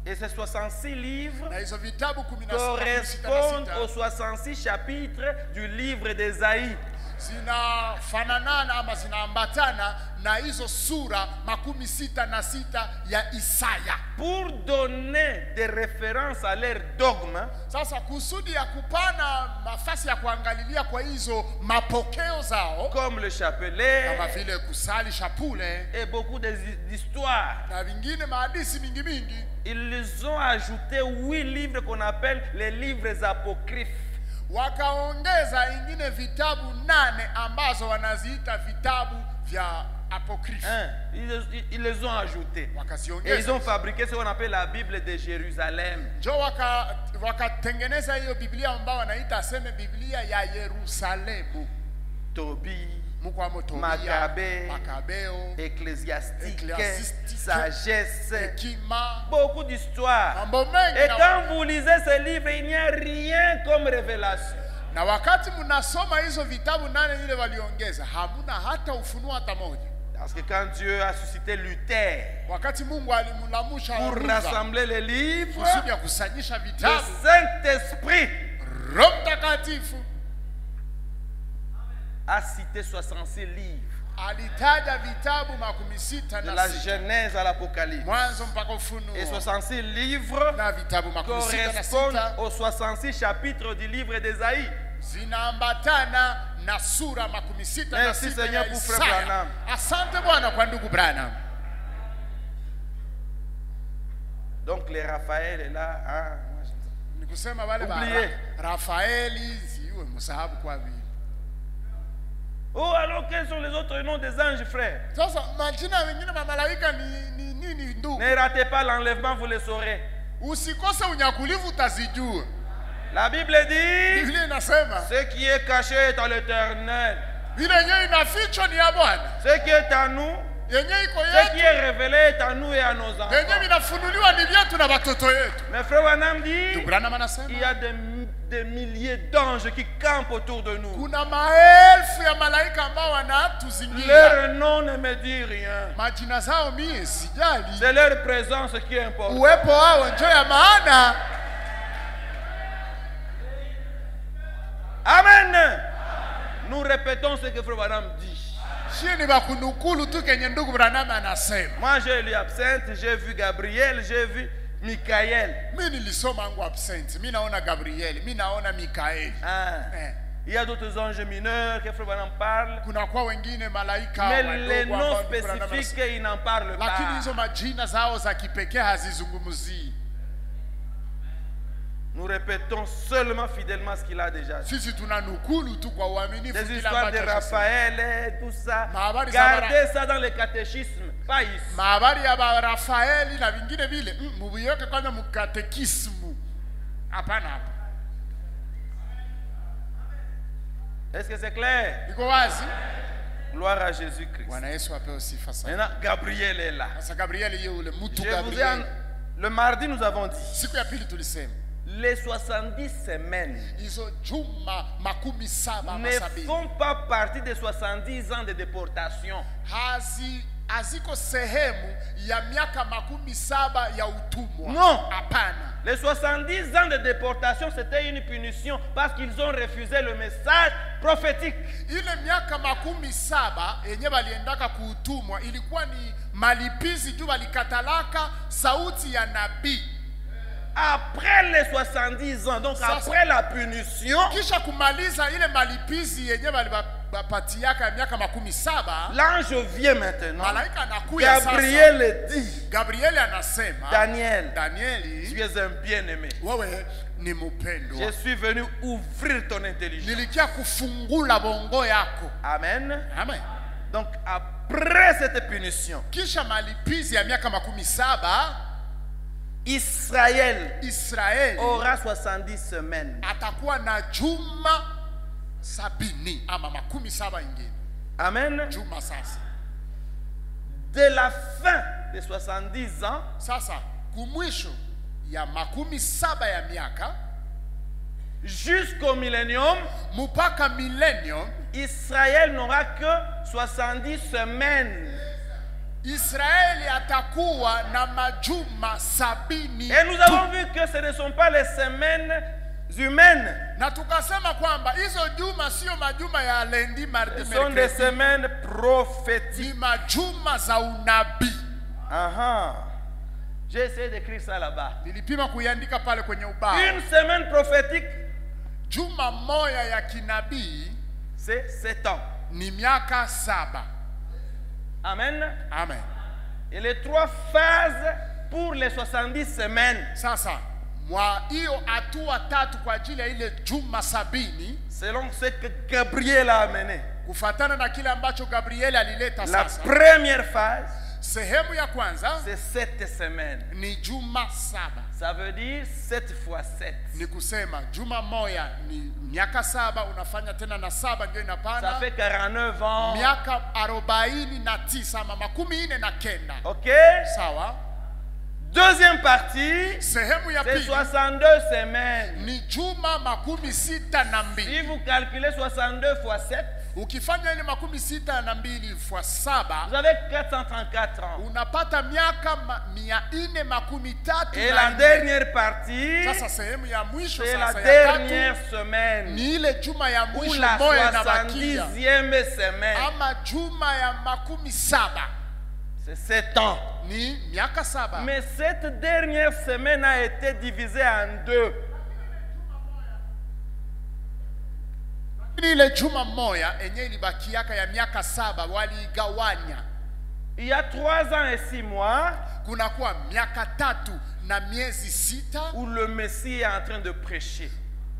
Et ces 66 livres Na hizo vitabu 16 correspondent aux 66 chapitres du livre d'Ésaïe. zinafanana ama zinaambatana na hizo sura 66 ya Isaya. Pour donner des références à leur dogme, Sasa kusudi ya kupana nafasi ya kuangalilia kwa hizo mapokeo zao comme le chapelet kama vile kusali shapule et beaucoup d'histoires, na vingine mahadisi mingi, ils ont ajouté 8 livres qu'on appelle les livres apocryphes. wakaongeza ingine vitabu 8 ambazo wanaziita vitabu vya apokrife. Ils les ont ajoutés. Et ils Wakaziongeza ont fabriqué ce qu'on appelle la Bible de Jérusalem. njo wakatengeneza hiyo Biblia ambayo wanaita aseme Biblia ya Yerusalemu. Tobie, Mkwamo Tobia, Makabeo, Ecclésiastique, Ecclésiastique, sagesse, hekima, beaucoup d'histoires. mambo mengi. Et quand vous lisez ce livre, il n'y a rien comme révélation. Na wakati mnasoma hizo vitabu 8 ile waliongeza, hamuna hata ufunuo hata moja. Parce que quand Dieu a suscité Luther Wakati Mungu alimlamusha pour Luther rassembler les livres, kusudi ya kusanyisha le vitabu, Saint-Esprit Roho Mtakatifu a cité 66 livres. alitaja vitabu De la 66 Genèse à l'Apocalypse. mwanzo mpaka Ufunuo. Et 66 livres Na vitabu correspondent 66 aux 66 chapitres du livre d'Ésaïe. zinaambatana na sura 66 Merci Seigneur pour Frère Branham. Asante Bwana kwa ndugu Branham. Donc les Raphaël est là. Hein? Nikusema wale Oublié. Rafaeli siwe msahabu kwa vile. Oh, alors quels sont les autres noms des anges, frères? Sasa majina wengine mamalaika ni nini ndugu? Ne ratez pas l'enlèvement, vous le saurez. Usikose unyakulivu utazijua. La Bible dit Biblia inasema ce qui est caché est à l'Éternel. vile yenyewe inafichwa ni ya Bwana. Ce qui est à nous, Yenyewe iko ce qui yetu. est révélé est à nous et à nos enfants. Yenyewe inafunuliwa ni vyetu na watoto yetu. Mais frère Branham dit Ndugu Branham anasema il y a des milliers d'anges qui campent autour de nous. kuna maelfu ya malaika ambao wanatuzingira. Leur nom ne me dit rien. Majina zao mie sijali. C'est leur présence qui est importante. Uwepo wao ndio ya maana. Amen. Nous répétons ce que frère Branham dit. Shie ni bakunukulu tu kenye ndugu Branham anasema. Moi j'ai lu Absinthe, j'ai vu Gabriel, j'ai vu Michael. Mimi nilisoma ngo absent. Mimi naona Gabriel, mimi naona Mikaeli. Il y a d'autres anges mineurs que frère Branham parle. Kuna kwa wengine malaika Mais wadogo les noms ambao ndugu Branham spécifiques, anasema. ils n'en parlent Lakini pas. hizo majina zao za kipekee hazizungumzii. Nous répétons seulement fidèlement ce qu'il a déjà dit. Sisi tunanukulu tu kwa uaminifu Des kila histoires de ambacho anasema. Raphaël et tout ça. Mahabari za Gardez ça dans le catéchisme, pas ici. Mahabari ya Rafaeli na vingine vile mubiweke kwanza mkatekismu. Hapana hapa. Est-ce que c'est clair? Iko wazi? Gloire à Jésus-Christ. Bwana Yesu apewe sifa sana. Maintenant, Gabriel est là. Sasa Gabriel yule mtu Je vous ai Gabriel. le mardi, nous avons dit Siku ya pili tulisema les 70 semaines hizo juma 17 ama ne 70 font pas partie des 70 ans de déportation. haziko sehemu ya miaka 17 ya utumwa. Non. Hapana. Les 70 ans de déportation, c'était une punition parce qu'ils ont refusé le message prophétique. Ile miaka 17 yenye baliendaka kuutumwa ilikuwa ni malipizi juu balikatalaka sauti ya nabii. Après les 70 ans, donc Ça, après la punition, kisha kumaliza ile malipizi yenye balipatiaka ya miaka 17, l'ange vient maintenant. malaika anakuya sasa. Gabriel dit, Gabriel anasema, Daniel, tu Danieli, es un bien-aimé. wewe ni mpendwa. Je suis venu ouvrir ton intelligence. Nilikia kufungula bongo yako. Amen. Amen. Donc après cette punition, Kisha malipizi ya miaka 17, Israël Israeli aura 70 semaines. atakuwa na juma 70 ama 17 ingine. Amen. Juma sasa. De la fin des 70 ans Sasa kumwisho ya 17 ya miaka jusqu'au millénium, mpaka millennium, Israël n'aura que 70 semaines. Israeli atakuwa na majuma 70. Et nous avons vu que ce ne sont pas les semaines humaines. Na tukasema kwamba hizo juma sio majuma ya lendi mardi Ce sont des mercredi, semaines prophétiques. ni majuma za unabii. Aha. J'ai essayé d'écrire ça là-bas. Nilipima kuiandika pale kwenye ubao. Une semaine prophétique, Juma moja ya kinabii c'est 7 ans. ni miaka 7. Amen. Amen. Et les 3 phases pour les 70 semaines, Sasa mwa hiyo hatua 3 kwa ajili ya ile juma 70, selon ce que Gabriel a amené. kufatana na kile ambacho Gabriel alileta. La Sasa première phase, sehemu ya kwanza c'est 7 semaines. ni juma 7. Ça veut dire 7 fois 7. Ni kusema juma moja ni miaka 7, unafanya tena na 7 ndio Ça inapana fait 49 ans. miaka 49 ama 49. Ok. Sawa. Deuxième partie, Sehemu ya c'est pili 62 semaines. ni juma 62. Si vous calculez 62 fois 7, Ukifanya ile 62 fois 7, vous avez 434 ans. unapata miaka 433. Et la dernière partie, Sasa sehemu ya mwisho c'est la sasa ya dernière tatu semaine. ni ile juma ya Ou mwisho la moja na bakia 70e semaine. ama juma ya 17. C'est 7 ans. Ni miaka 7. Mais cette dernière semaine a été divisée en 2. Ile juma moja enye ilibakiaka ya miaka 7 waligawanya. Il y a 3 ans et 6 mois Kunakuwa miaka 3 na miezi 6 où le Messie est en train de prêcher.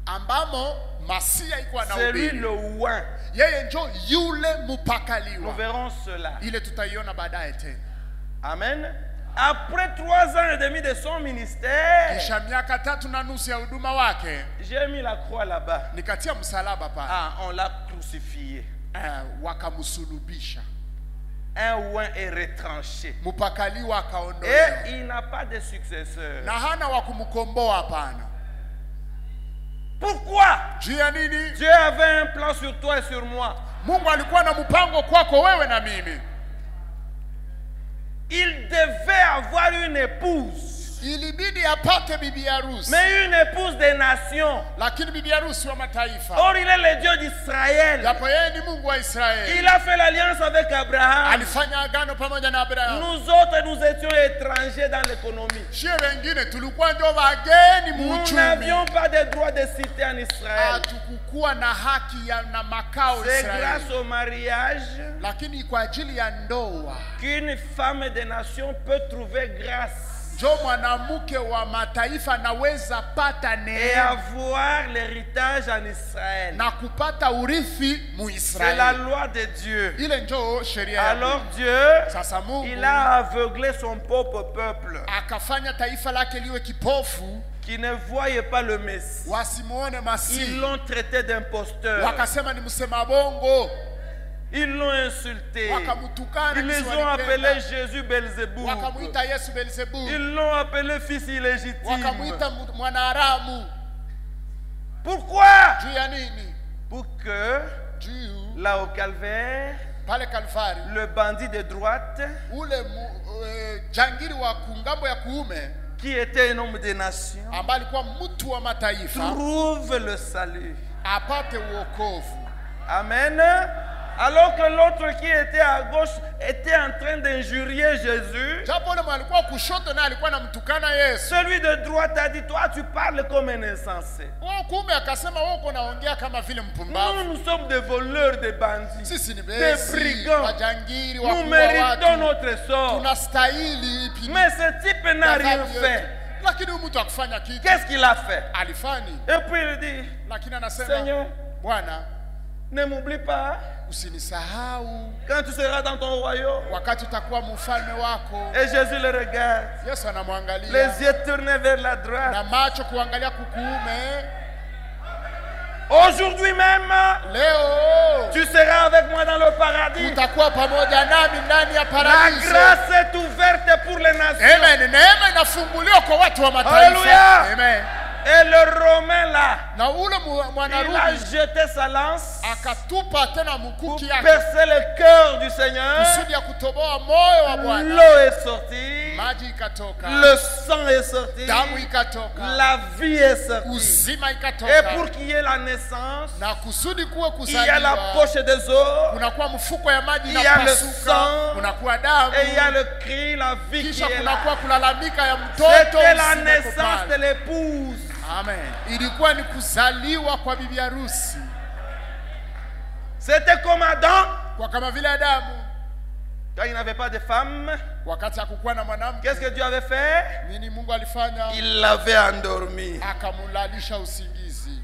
ambamo Masia iko C'est lui anahubiri. le ouin. Yeye njo yule Nous mpakaliwa. verrons cela. Ile tutaiona baadaye tena. Amen. Après 3 ans et demi de son ministère, Kisha miaka 3 na nusu ya huduma wake j'ai mis la croix là-bas. nikatia msalaba pale. Ah, on l'a crucifié. Wakamsulubisha. Un ouin est retranché. Mpakaliwa Et akaondolewa. il n'a pas de successeur. Na hana wa kumkomboa hapana. Pourquoi? Juu ya nini? Dieu avait un plan sur toi et sur moi. Mungu alikuwa na mpango kwako wewe na mimi. Il devait avoir une épouse. Ilibidi apate bibi harusi. Mais une épouse des nations. Lakini bibi harusi wa mataifa. Or, il est le Dieu d'Israël. Japo yeye ni Mungu wa Israeli. Il a fait l'alliance avec Abraham. Alifanya agano pamoja na Abrahamu. Nous autres, nous étions étrangers dans l'économie. Shie wengine tulikuwa ndio wageni Nous muuchumi. n'avions pas de droit de cité en Israël. Hatukukuwa na haki ya na makao C'est Israeli. grâce au mariage Lakini kwa ajili ya ndoa qu'une femme des nations peut trouver grâce. njo mwanamke wa mataifa naweza pata et neema avoir l'héritage en Israël. na kupata urithi mu C'est la Israeli. loi de Dieu. Ile njo sheria ya Alors Mungu. Dieu, Sasa Mungu il a aveuglé son propre peuple akafanya taifa lake liwe kipofu qui ne voyait pas le Messie. wasimuone Ils Masihi, l'ont traité d'imposteur. wakasema ni msema bongo, Ils l'ont insulté. wakamutukana Ils les kisi ont appelé walipenda. Jésus Belzéboul. Wakamuita Yesu Beelzebub, Ils l'ont appelé fils illégitime. wakamuita mwanaharamu. Pourquoi? Juu ya nini? Pour que Juu là au calvaire, pale Kalvari le bandit de droite, ule jangiri wa kungambo ya kuume qui était un homme des nations, ambaye alikuwa mtu wa mataifa trouve le salut. apate uokovu. Amen. Alors que l'autre qui était à gauche était en train d'injurier Jésus, Japo ule alikuwa kushoto na alikuwa anamtukana Yesu, celui de droite a dit, toi tu parles comme un insensé. wao kuume akasema wewe uko naongea kama vile mpumbavu. Nous sommes des voleurs, des bandits, Sisi ni des besi, brigands. wajangiri, Nous wakuu wa méritons watu. notre sort. Tunastahili Mais ce type n'a rien fait. lakini huyu mtu akufanya kitu. Qu'est-ce qu'il a fait? Alifani, Et puis il dit, lakini anasema Seigneur, Bwana, ne m'oublie pas usinisahau quand tu seras dans ton royaume. wakati utakuwa mfalme wako. Et Jésus le regarde, Yesu anamwangalia les yeux tournés vers la droite. na macho kuangalia kukuume. Aujourd'hui même, Leo tu seras avec moi dans le paradis. utakuwa pamoja nami ndani ya La paradiso. grâce est ouverte pour les nations. Amen. Neema inafunguliwa kwa watu wa mataifa. Hallelujah. Amen. Et le Romain là, Na ule il a mwanarudi jeté sa lance akatupa tena pour mkuki yake percer le cœur du Seigneur. kusudi ya kutoboa moyo wa Bwana. L'eau est sortie, Maji ikatoka, le sang est sorti, damu ikatoka, la vie est sortie. uzima Et ikatoka. pour qu'il y ait la naissance, Na kusudi kuwe il y a la kuzaliwa poche des eaux, kunakuwa mfuko ya maji il y a le inapasuka, sang, kunakuwa damu, et il y a le cri, la vie qui kisha est là. kunakuwa kulalamika ya mtoto. C'était la uzima naissance uko de pale. l'épouse. Amen. Ilikuwa ni kuzaliwa kwa bibi harusi, C'était comme Adam, kwa kama vile Adamu quand il n'avait pas de femme. wakati hakukuwa na mwanamke. Qu'est-ce que Dieu avait fait? Nini Mungu alifanya? Il l'avait endormi. Akamulalisha usingizi,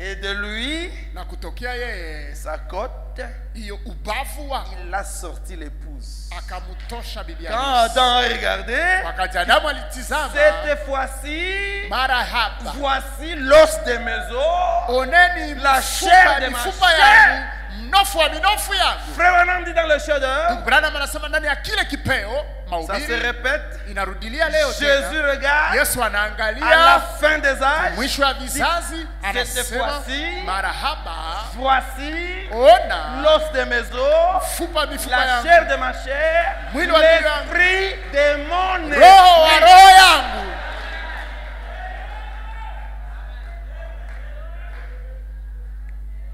Et de lui, na kutokea yeye sa côte, hiyo ubavu wa il a sorti l'épouse. akamutosha bibi Quand harusi. Adam a regardé, Wakati Adamu alitizama, cette fois-ci, mara hapa voici l'os de mes os. oneni La chair de ma mifupa chair. yangu, mnofu wa minofu yangu. Frère Branham dit dans le chef d'œuvre, Ndugu Branham anasema ndani ya kile kipeo ça se mahubiri répète, inarudilia leo Jésus tena. regarde Yesu à la anaangalia fin des âges, mwisho wa vizazi, anasema fois-ci, marahaba, voici ona l'os de mes os, mifupa la yangu, chair de ma chair, Mwili wa mwili wangu. l'esprit de mon roho wa esprit. roho yangu.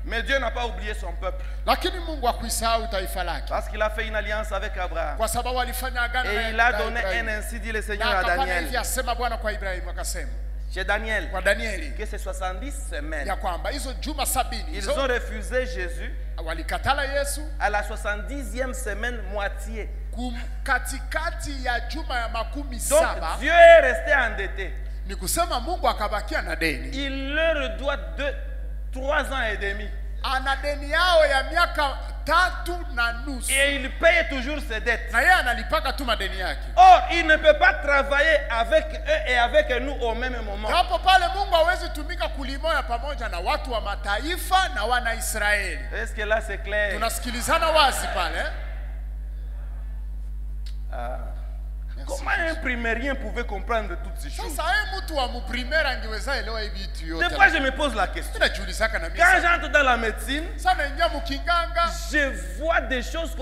Mais Dieu n'a pas oublié son peuple, Lakini Mungu hakuisahau taifa lake, parce qu'il a fait une alliance avec Abraham. kwa sababu alifanya agano Et na il a na donné Ibrahimu. un ainsi dit le Seigneur Na à akafanya hivi, Daniel. asema Bwana kwa Ibrahimu, akasema Chez Daniel, kwa Danieli que c'est 70 semaines. ya kwamba hizo juma 70 Ils hizo ont refusé Jésus walikatala Yesu à la 70e semaine moitié. katikati ya juma ya makumi Donc saba. Dieu est resté endetté. Ni kusema Mungu akabakia na deni, Il leur doit 3 ans et demi. ana deni yao ya miaka 3.5 Et il paye toujours ses dettes. na yeye analipaka tu madeni yake. Or, il ne peut pas travailler avec eux et avec nous au même moment. Hapo pale Mungu hawezi tumika kulimoya pamoja na watu wa mataifa na wana Israeli. Est-ce que là c'est clair? Tunasikilizana wazi pale. Comment un primérien pouvait comprendre toutes ces choses? Sasa yeye mtu wa muprimera angeweza elewa hivi vitu yote. Des fois, je me pose la question. Tunajiulizaka na mimi. Quand j'entre dans la médecine, Sana ingia mukinganga, je vois des choses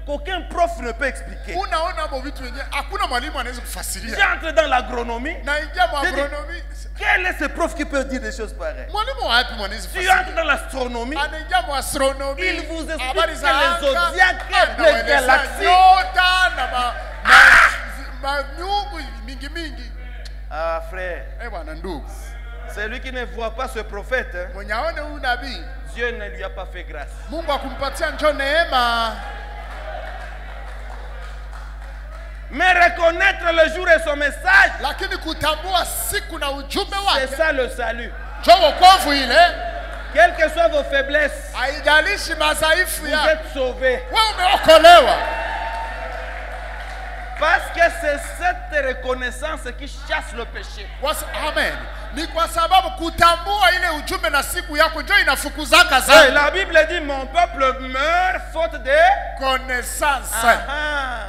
qu'aucun prof ne peut expliquer. unaona mo vitu wenyewe hakuna mwalimu anaweza kufasiria. J'entre dans l'agronomie. Na ingia mu agronomy, Quel est ce prof qui peut dire des choses pareilles? mwalimu wapi mwanaweza Tu entres kufasiria? dans l'astronomie, Anaingia mu astronomy, il vous explique habari que za les anga, zodiacs, les anaeleza galaxies. nyota na manyungu mingi. Ah frère, Bwana ndugu, celui qui ne voit pas ce prophète, hein, mwenye aone huyu nabii, Dieu ne lui a pas fait grâce. Mungu akumpatia njo neema. Mais reconnaître le jour et son message, lakini kutambua siku na ujumbe c'est wake ça le salut. ndio wokovu ile. Quelles que soient vos faiblesses, Haijalishi madhaifu vous yako, êtes sauvés. wewe umeokolewa. Parce que c'est cette reconnaissance qui chasse le péché. Amen. Ni kwa sababu kutambua ile ujumbe na siku yako ndio inafukuzaka sana. La Bible dit mon peuple meurt faute de connaissance.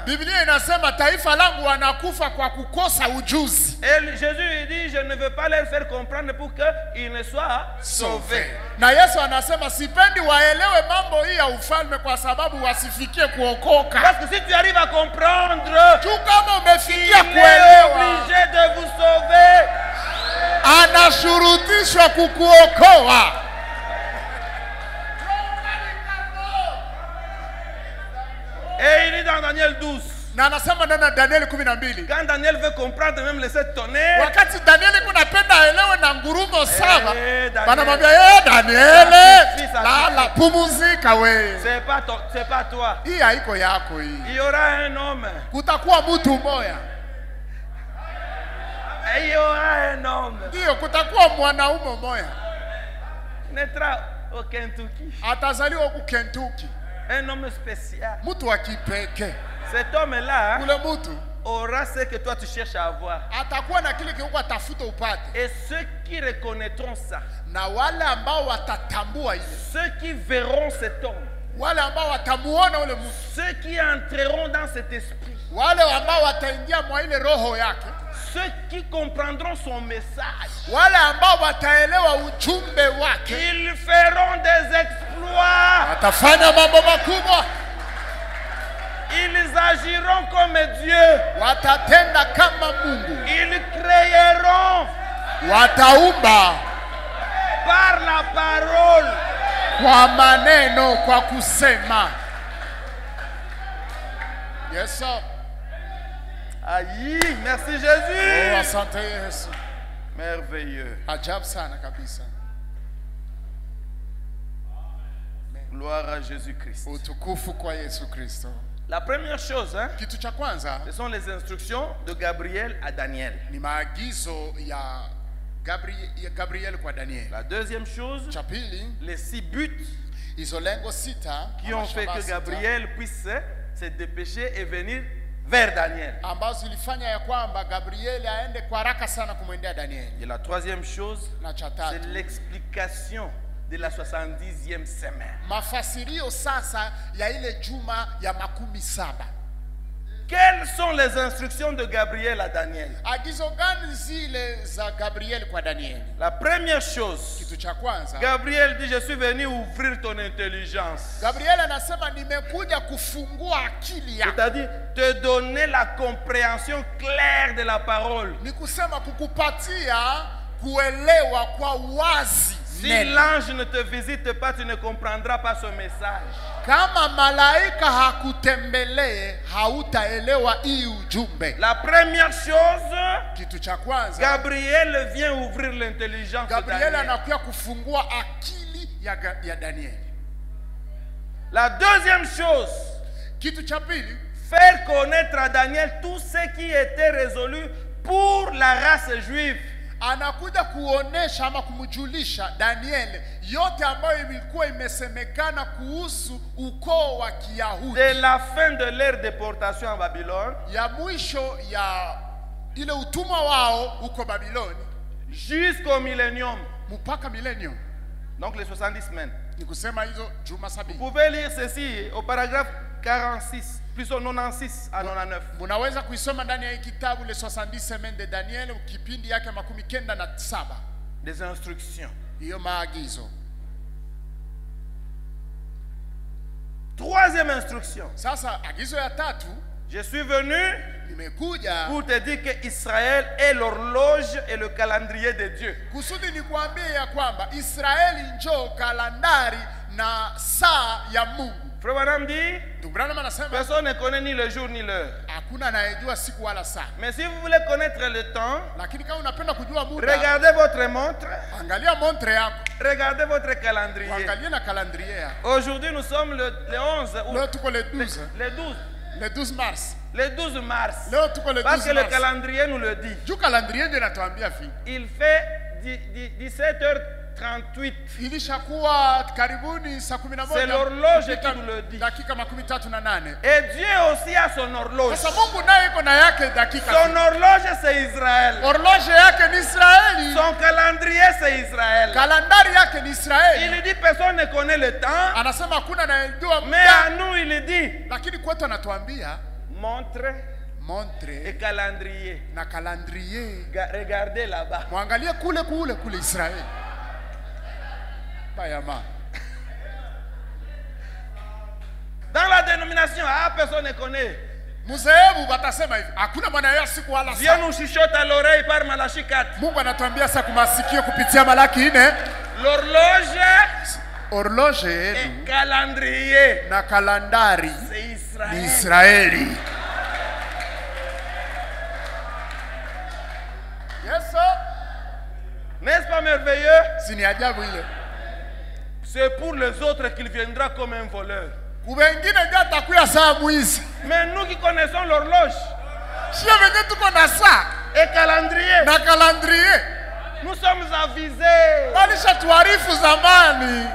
Biblia inasema taifa langu wanakufa kwa kukosa ujuzi. Et Jésus dit je ne veux pas leur faire comprendre pour qu'ils ne soient sauvés. Na Yesu anasema sipendi waelewe mambo hii ya ufalme kwa sababu wasifikie kuokoka. Parce que si tu arrives à comprendre, tu kama umefikia il est kuelewa, obligé de vous sauver. Anashurutishwa kukuokoa. Et il dit dans Daniel 12. Na anasema ndani ya Danieli 12. Quand Daniel veut comprendre même les 7 tonnerres, wakati Danieli kunapenda aelewe na ngurumo saba, Daniel, banamwambia Danieli, lala pumuzika we. C'est pas toi. Hii haiko yako hii. Il y aura un homme. Kutakuwa mtu mmoja. Il y aura un homme. Ndio kutakuwa mwanaume mmoja. Naîtra au Kentucky. Atazaliwa huko Kentucky. Un homme spécial. Mtu wa kipekee. Cet homme-là aura ce que toi tu cherches à avoir. Atakuwa na kile kile tafuta upate. Et ceux qui reconnaîtront ça, na wale ambao watatambua ile, ceux qui verront cet homme, wale ambao watamuona ule mtu, ceux qui entreront dans cet esprit, wale ambao wataingia mwa ile roho yake, ceux qui comprendront son message, wale ambao wataelewa ujumbe wake, ils feront des exploits. Watafanya mambo makubwa. Ils agiront comme Dieu. Watatenda kama Mungu. Ils créeront. Wataumba. Par la parole. Kwa maneno, kwa kusema. Yes sir. Aïe, merci Jésus. Oh, asante Yesu. Merveilleux. Ajabu sana kabisa. Gloire à Jésus-Christ. Utukufu kwa Yesu Kristo. La première chose, kitu cha kwanza, ce sont les instructions de Gabriel à Daniel. Ni maagizo ya Gabriel kwa Daniel. La deuxième chose, cha pili, les 6 buts hizo lengo sita qui ont fait que Gabriel puisse se dépêcher et venir vers Daniel. Ambazo zilifanya ya kwamba Gabriel aende kwa haraka sana kumwendea Daniel. Et la troisième chose, c'est l'explication de la 70e semaine. Mafasirio sasa ya ile juma ya 17. Quelles sont les instructions de Gabriel à Daniel? Agizo gani zile za Gabriel kwa Daniel? La première chose, kitu cha kwanza, Gabriel dit je suis venu ouvrir ton intelligence. Gabriel anasema nimekuja kufungua akili yako. C'est-à-dire te donner la compréhension claire de la parole. Ni kusema kukupatia kuelewa kwa wazi. Si l'ange ne te visite pas, tu ne comprendras pas ce message. Kama malaika hakutembelee, hautaelewa hii ujumbe. La première chose, kitu cha kwanza, Gabriel vient ouvrir l'intelligence de Daniel. Gabriel anakuja kufungua akili ya Daniel. La deuxième chose, kitu cha pili, faire connaître à Daniel tout ce qui était résolu pour la race juive. Anakuja kuonesha ama kumjulisha Daniel yote ambayo ilikuwa imesemekana kuhusu ukoo wa Kiyahudi. De la fin de leur déportation en Babylone, ya mwisho ya ile utumwa wao huko Babiloni, jusqu'au millénium, mpaka millennium. Donc les 70 semaines. Ni kusema hizo juma 70. Vous pouvez lire ceci au paragraphe 46 plus au 96 à 99. Munaweza kuisoma ndani ya kitabu les 70 semaines de Daniel kipindi yake 97. Des instructions. Hiyo maagizo. Troisième instruction. Sasa agizo ya tatu, je suis venu nimekuja pour te dire que Israël est l'horloge et le calendrier de Dieu. Kusudi nikwambie ya kwamba Israeli njoo kalandari na saa ya Mungu. Frère Branham dit, personne ne connaît ni le jour ni l'heure. Hakuna anayejua siku wala saa. Mais si vous voulez connaître le temps, lakini kama unapenda kujua muda, regardez votre montre. Angalia montre yako. Regardez votre calendrier. Angalia na calendrier yako. Aujourd'hui nous sommes le 11 ou le 12. Le 12. Le 12 mars. Le 12 mars. Leo tuko le 12 Parce que le mars. calendrier nous le dit. Juu calendrier ndio inatuambia vile. Il fait 17h38. Ilishakuwa karibuni saa 11. C'est l'horloge qui nous le dit. Dakika 38. Et Dieu aussi a son horloge. Sasa Mungu naye iko na yake dakika. Son horloge c'est Israël. Horloge yake ni Israeli. Son calendrier c'est Israël. Kalendari yake ni Israeli. Il dit personne ne connaît le temps. Anasema hakuna anayejua Mais muda. à nous il dit Lakini kwetu anatuambia montre montre et calendrier. na calendrier. Regardez là-bas. Muangalie kule Israeli. Bayama. Dans la dénomination, personne ne connaît. Muzeebu batasema hivi, hakuna mwana ya siku wala Dieu saa. nous chuchote à l'oreille par Malachi 4. Mungu anatuambia sasa kumasikio kupitia Malaki 4. L'horloge Horloge yenu et calendrier, na kalendari c'est ni Israël. Israeli. Yeso, N'est-ce pas merveilleux? si ni ajabu ile. C'est pour les autres qu'il viendra comme un voleur. Wengine ndio atakuya saa mwizi. Mais nous qui connaissons l'horloge Sio wenye tuko na saa et calendrier, na calendrier. nous sommes avisés. Balisha tuarifu zamani.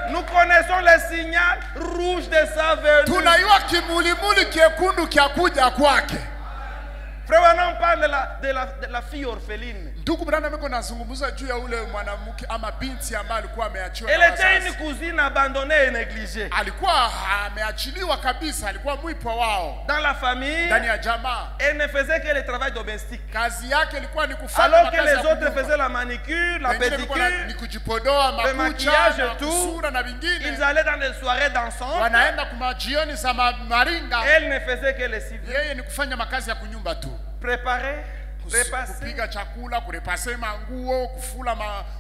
Nous connaissons le signal rouge de sa venue. Tunaiwa kimulimuli kiekundu kia kuja kwake. Frère, on parle de la fille orpheline. Ndugu Branham yuko nazungumza juu ya ule mwanamke ama binti ambaye alikuwa ameachiwa. Elle était une cousine abandonnée et négligée. Alikuwa ameachiliwa kabisa, alikuwa mwipwa wao. Dans la famille, Ndani ya jamaa. elle ne faisait que le travail domestique. Kazi yake ilikuwa ni kufanya Alors que makazi les ya autres kunyumba. faisaient la manicure, la Wengine walikuwa ni pédicure, kujipodoa le makucha maquillage na et tout. kusura na Ils vingine. allaient dans les soirées dansantes. Wanaenda kuma jioni za maringa. Elle ne faisait que les civils. Yeye ni kufanya makazi ya kunyumba tu. Préparer, repasser, Kupiga chakula, kurepase manguo, kufula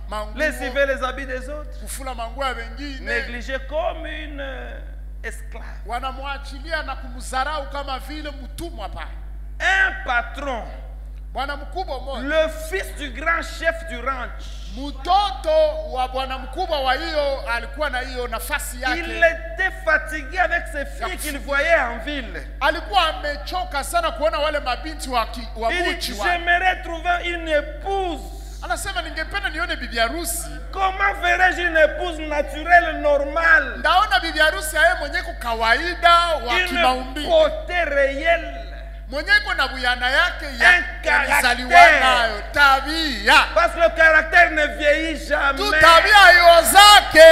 manguo. lessiver les habits des autres. Kufula manguo ya wengine. Négligée comme une esclave. Wanamwachilia na kumdharau kama vile mtumwa pale. Un patron, Bwana mkubwa mmoja, le fils du grand chef du ranch, mtoto wa bwana mkubwa wa hiyo alikuwa na hiyo nafasi il yake. était fatigué avec ses filles qu'il voyait en ville. Alikuwa amechoka sana kuona wale mabinti wa Il dit, buchi wa. j'aimerais trouver une épouse. Anasema ningependa nione bibi harusi. Comment ferais-je une épouse naturelle, normale? Ndaona bibi harusi aye mwenye kwa kawaida wa Une kimaumbile. beauté réelle. Mwenye kwa na buyana yake Un ya caractère. nayo tabia. Parce que le caractère ne vieillit Tu jamais. tabia hiyo zake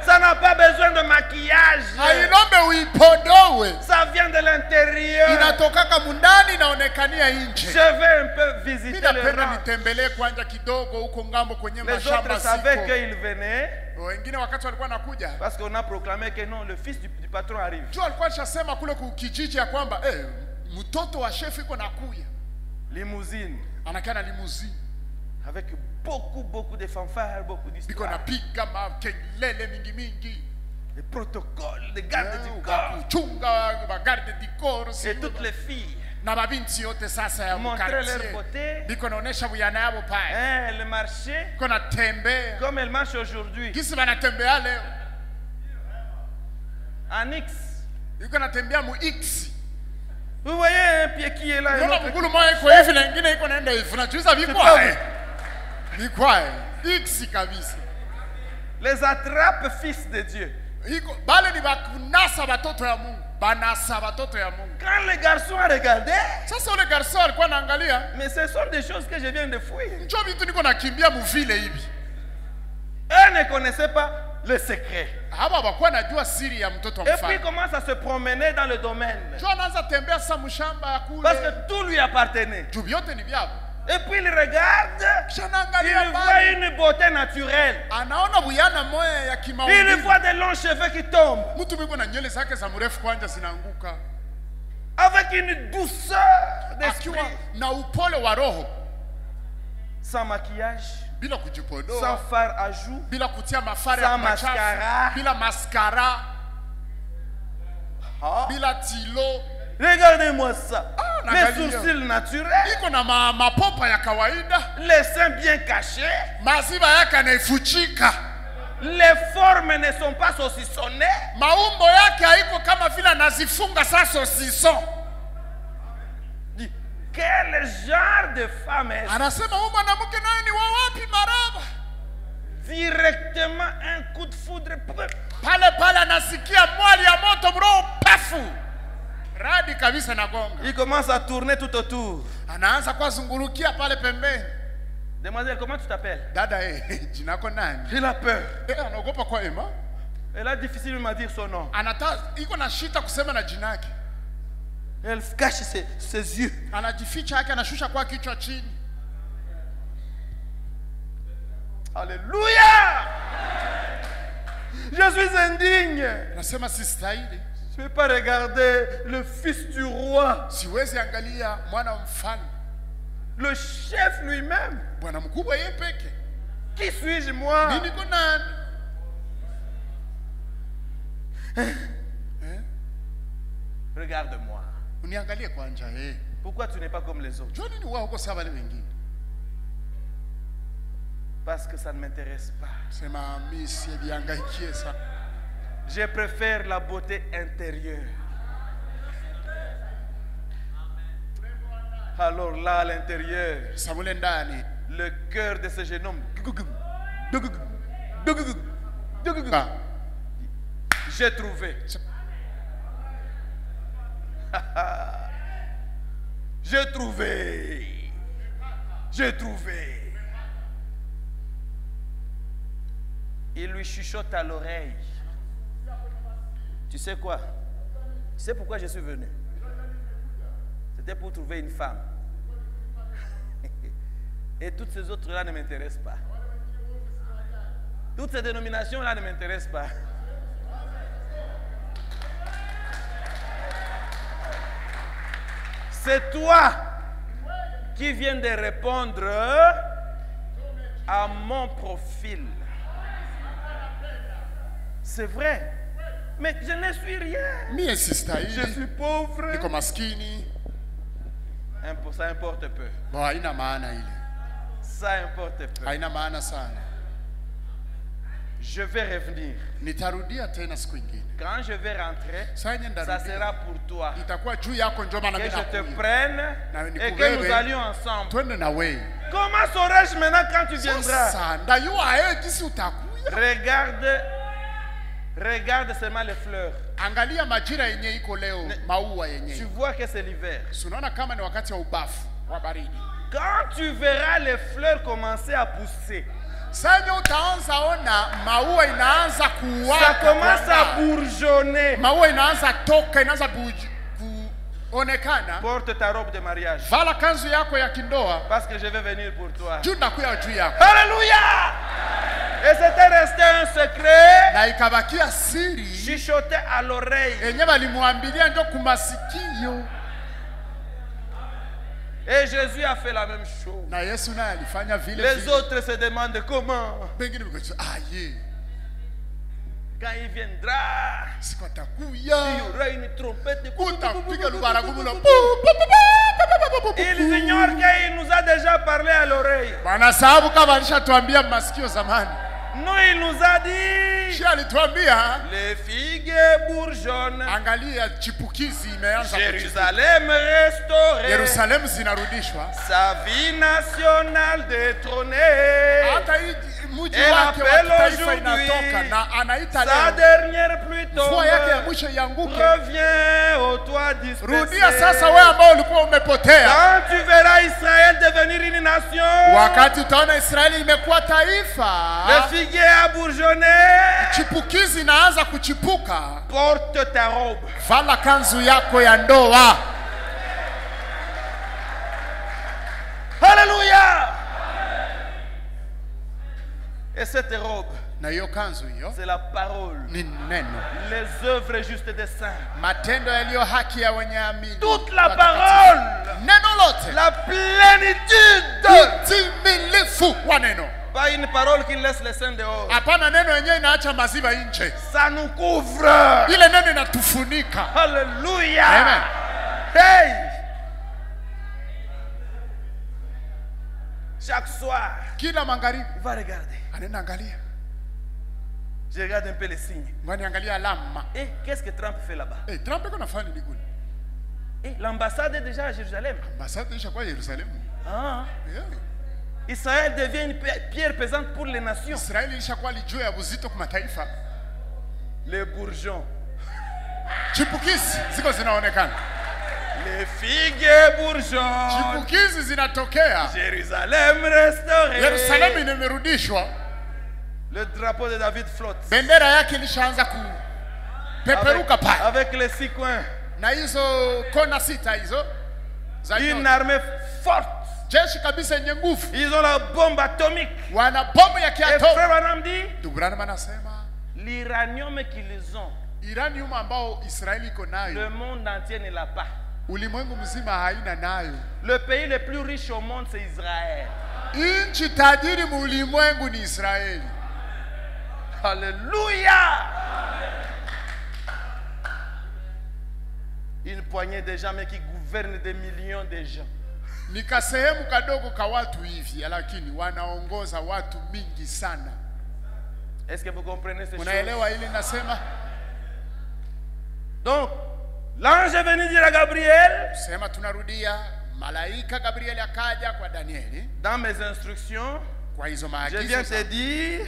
Ça n'a pas besoin de maquillage. hainombe uipodowe. Ça vient de l'intérieur. Inatokaka mundani inaonekania nje. Je vais un peu visiter Mimi le napenda ranch. nitembelee kwanja kidogo huko ngambo kwenye Les autres mashamba savaient siko. qu'il venait Wengine wakati walikuwa nakuja. parce qu'on a proclamé que non, le fils du patron arrive. Jua alikuwa alishasema kule kijiji ya kwamba mtoto wa chef iko nakuya. Limousine Anakaa na limousine. avec beaucoup de fanfares, beaucoup Biko d'histoires. napiga makelele mingi. Les protocoles, les gardes du corps Kuchunga bagarde du corps et toutes les filles na mabinti yote sasa ya montraient leur mkartie. beauté. Biko naonesha buyana yabo pale. Elles marchaient Biko natembea. comme elles marchent aujourd'hui. Kisi banatembea leo. En X. Biko natembea mu X. Vous voyez un pied qui est là et Unaona l'autre mgulu moja iko hivi na ingine iko naenda hivi. Unajuiza vikwae. Vikwae. X kabisa. les attrape fils de Dieu. Iko bale ni bakunasa batoto ya Mungu. Banasa batoto ya Mungu. Quand les garçons ont regardé, Sasa ule garçon alikuwa anaangalia, mais ce sont des choses que je viens de fouiller. njoo vitu niko nakimbia muvile hivi. Eux ne connaissaient pas le secret. Haba bakuwa najua siri ya mtoto wa Et puis ils mfalme. commencent à se promener dans le domaine. Njoo anaanza tembea sasa mshamba ya Parce kule. que tout lui appartenait. Juu vyote ni vyao. Et puis il regarde, Kisha il anaangalia voit mbali. une beauté naturelle. Anaona buyana moya ya Il kimaumbile. voit des longs cheveux qui tombent. Mtu mwiko na nywele zake za mrefu kwanja zinaanguka. Avec une douceur d'esprit. Akiwa na upole wa roho. Sans maquillage, Bila sans kujipodoa. fard à joues, Bila kutia mafari Sans ya machafu. mascara. Bila maskara. Ah. Bila tilo. Regardez-moi ça. Ah, Les Nagalileo. sourcils naturels, Iko na mapopa ya kawaida. les seins bien cachés, Maziba yake anaifuchika. Les formes ne sont pas saucissonnées. Maumbo yake haiko kama vile anazifunga sasa saucisson. Dis, quel genre de femme est-ce? Anasema huyu mwanamke naye ni wa wapi maraba? Directement un coup de foudre. Pale pale anasikia mwali ya moto mroho pafu. Radi kabisa na gonga. Il commence à tourner tout autour. Anaanza kwa zungurukia pale pembeni. Demoiselle, comment tu t'appelles? Dada jina lako nani? Il a peur. Anaogopa kwa Emma. Elle a difficilement à dire son nom. Anata iko na shita kusema na jina yake. Elle cache ses yeux. Anajificha yake anashusha kwa kichwa chini. Alléluia! Je suis indigne. Nasema sistahili. Je ne peux pas regarder le fils du roi. Siwezi angalia mwana wa mfalme. Le chef lui-même. Bwana mkubwa yeye peke. Qui suis-je moi? Mimi niko nani? Regarde-moi. Uniangalie kwa nje Pourquoi tu n'es pas comme les autres? Joni ni wao kwa sababu wengine. Parce que ça ne m'intéresse pas. Sema mimi si biangaikie sana. Je préfère la beauté intérieure. Alors là, à l'intérieur, le cœur de ce jeune homme, j'ai trouvé. J'ai trouvé. J'ai trouvé. Il lui chuchote à l'oreille. Tu sais quoi? Tu sais pourquoi je suis venu? C'était pour trouver une femme. Et toutes ces autres-là ne m'intéressent pas. Toutes ces dénominations-là ne m'intéressent pas. C'est toi qui viens de répondre à mon profil. C'est vrai. Mais je ne suis rien. Je suis pauvre. Niko maskini. Ça importe peu. Bon, haina maana ile. Ça importe peu. Haina maana sana. Je vais revenir. Nitarudia tena siku nyingine. Quand je vais rentrer, ça sera pour toi. Itakuwa juu yako njoo maana que mimi je te prenne et que nous allions ensemble. Twende na wewe. Comment saurais-je maintenant quand tu viendras? Sasa ndayua yeye jinsi utakuja. Regarde seulement les fleurs. Angalia majira yenye iko leo, maua yenye. Tu vois que c'est l'hiver. Unaona kama ni wakati wa ubafu, wa baridi. Quand tu verras les fleurs commencer à pousser, sasa utaanza ona maua inaanza kuwaka. Ça commence à bourgeonner. Maua inaanza toka, inaanza kuonekana. Porte ta robe de mariage. Vala kanzu yako ya kindoa. Parce que je vais venir pour toi. Juu nakuja juu yako. Alléluia! Et c'était resté un secret. Na ikabakia siri. Chuchoté à l'oreille. Enye balimwambilia ndio kumasikio. Et Jésus a fait la même chose. Na Yesu naye alifanya vile. Les autres se demandent comment. Bengine biko aye. Quand il viendra, il y aura une trompette. Il ignore qu'il nous a déjà parlé à l'oreille. Nous, il nous a dit, les figues bourgeonnent. Jérusalem restaurée. Sa vie nationale détrônée. Et l'appelle aujourd'hui, sa dernière pluie tombe, reviens au toit dispersé. Quand tu verras Israël devenir une nation, le figuier a bourgeonné, porte ta robe. Alléluia. Et cette robe, c'est la parole, les œuvres justes des saints, toute la parole, la plénitude. Pas une parole qui laisse les saints dehors. Ça nous couvre. Alléluia. Amen. Hey. Chaque soir, kila magharibi il va regarder. anaenda angalia. Je regarde un peu les signes. Ngwaniangalia alama. Et qu'est-ce que Trump fait là-bas? Trump iko nafanya nini kule? Et l'ambassade est déjà à Jérusalem. Ambassade ishakuwa Yerusalemu. Ah. Yeah. Israël devient une pierre pesante pour les nations. Israeli ilishakuwa lijue ya buzito kwa mataifa. Les bourgeons. Chipukizi ziko zinaonekana. Les figues bourgeons. Chipukizi zinatokea. Jérusalem restaurée. Yerusalemu imerudishwa. Le drapeau de David flotte. Bendera yake ilishaanza kupeperuka pale. Avec les 6 coins. Na hizo kona sita hizo. Une armée forte. Jeshi kabisa yenye nguvu. Ils ont la bombe atomique. Wana bomu ya kiatomu. Et frère Branham dit, Branham anasema l'uranium qu'ils ont, uranium ambao Israeli iko nayo, le monde entier ne l'a pas. Ulimwengu mzima haina nayo. Le pays le plus riche au monde c'est Israël. Nchi tajiri mu ulimwengu ni Israeli. Alléluia. Une poignée de gens mais qui gouvernent des millions de gens. Ni kasehemu kadogo ka watu hivi lakini wanaongoza watu mingi sana. Est-ce que vous comprenez ces choses? Unaelewa ili nasema? Donc, l'ange est venu dire à Gabriel, sema tunarudia, malaika Gabriel akaja kwa Danieli. Dans mes instructions, kwa hizo je maagizo viens te dire,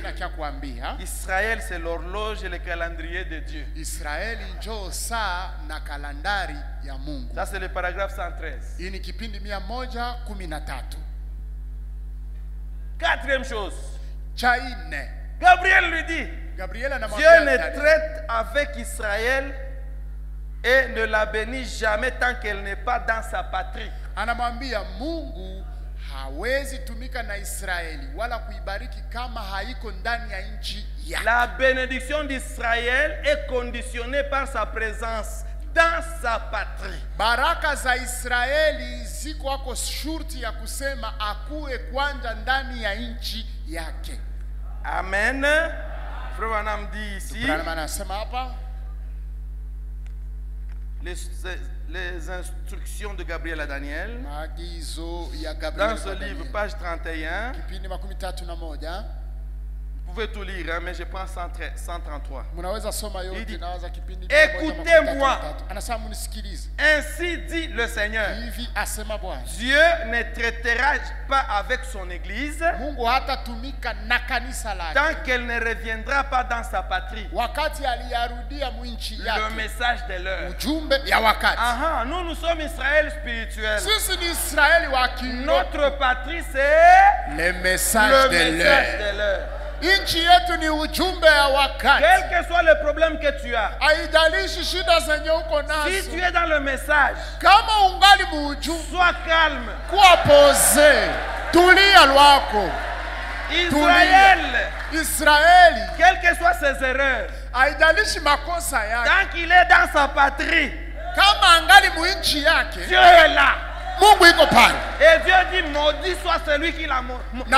Israël c'est l'horloge et le calendrier de Dieu. Israeli njoo saa na kalendari ya Mungu. Ça c'est le paragraphe 113. Hii ni kipindi 113. Quatrième chose. Cha nne. Gabriel lui dit, Dieu ne traite avec Israël et ne la bénit jamais tant qu'elle n'est pas dans sa patrie. Anamwambia Mungu hawezi tumika na Israeli wala kuibariki kama haiko ndani ya nchi yake. La bénédiction d'Israël est conditionnée par sa présence dans sa patrie. Baraka za Israeli ziko wako shurti ya kusema akuwe kwanza ndani ya nchi yake. Amen. Frère Branham dit ici, les instructions de Gabriel à Daniel, dans ce livre, page 31, vous pouvez tout lire, hein, mais je prends 133. Il dit, écoutez-moi, ainsi dit le Seigneur, Dieu ne traitera pas avec son église tant qu'elle ne reviendra pas dans sa patrie. Le message de l'heure. Nous sommes Israël spirituel. Notre patrie c'est le message de l'heure. Quel que soit le problème que tu as, si tu es dans le message, sois calme. Israël, quelles que soient ses erreurs, tant qu'il est dans sa patrie, Dieu est là. Et Dieu dit maudit soit celui qui l'a maudit.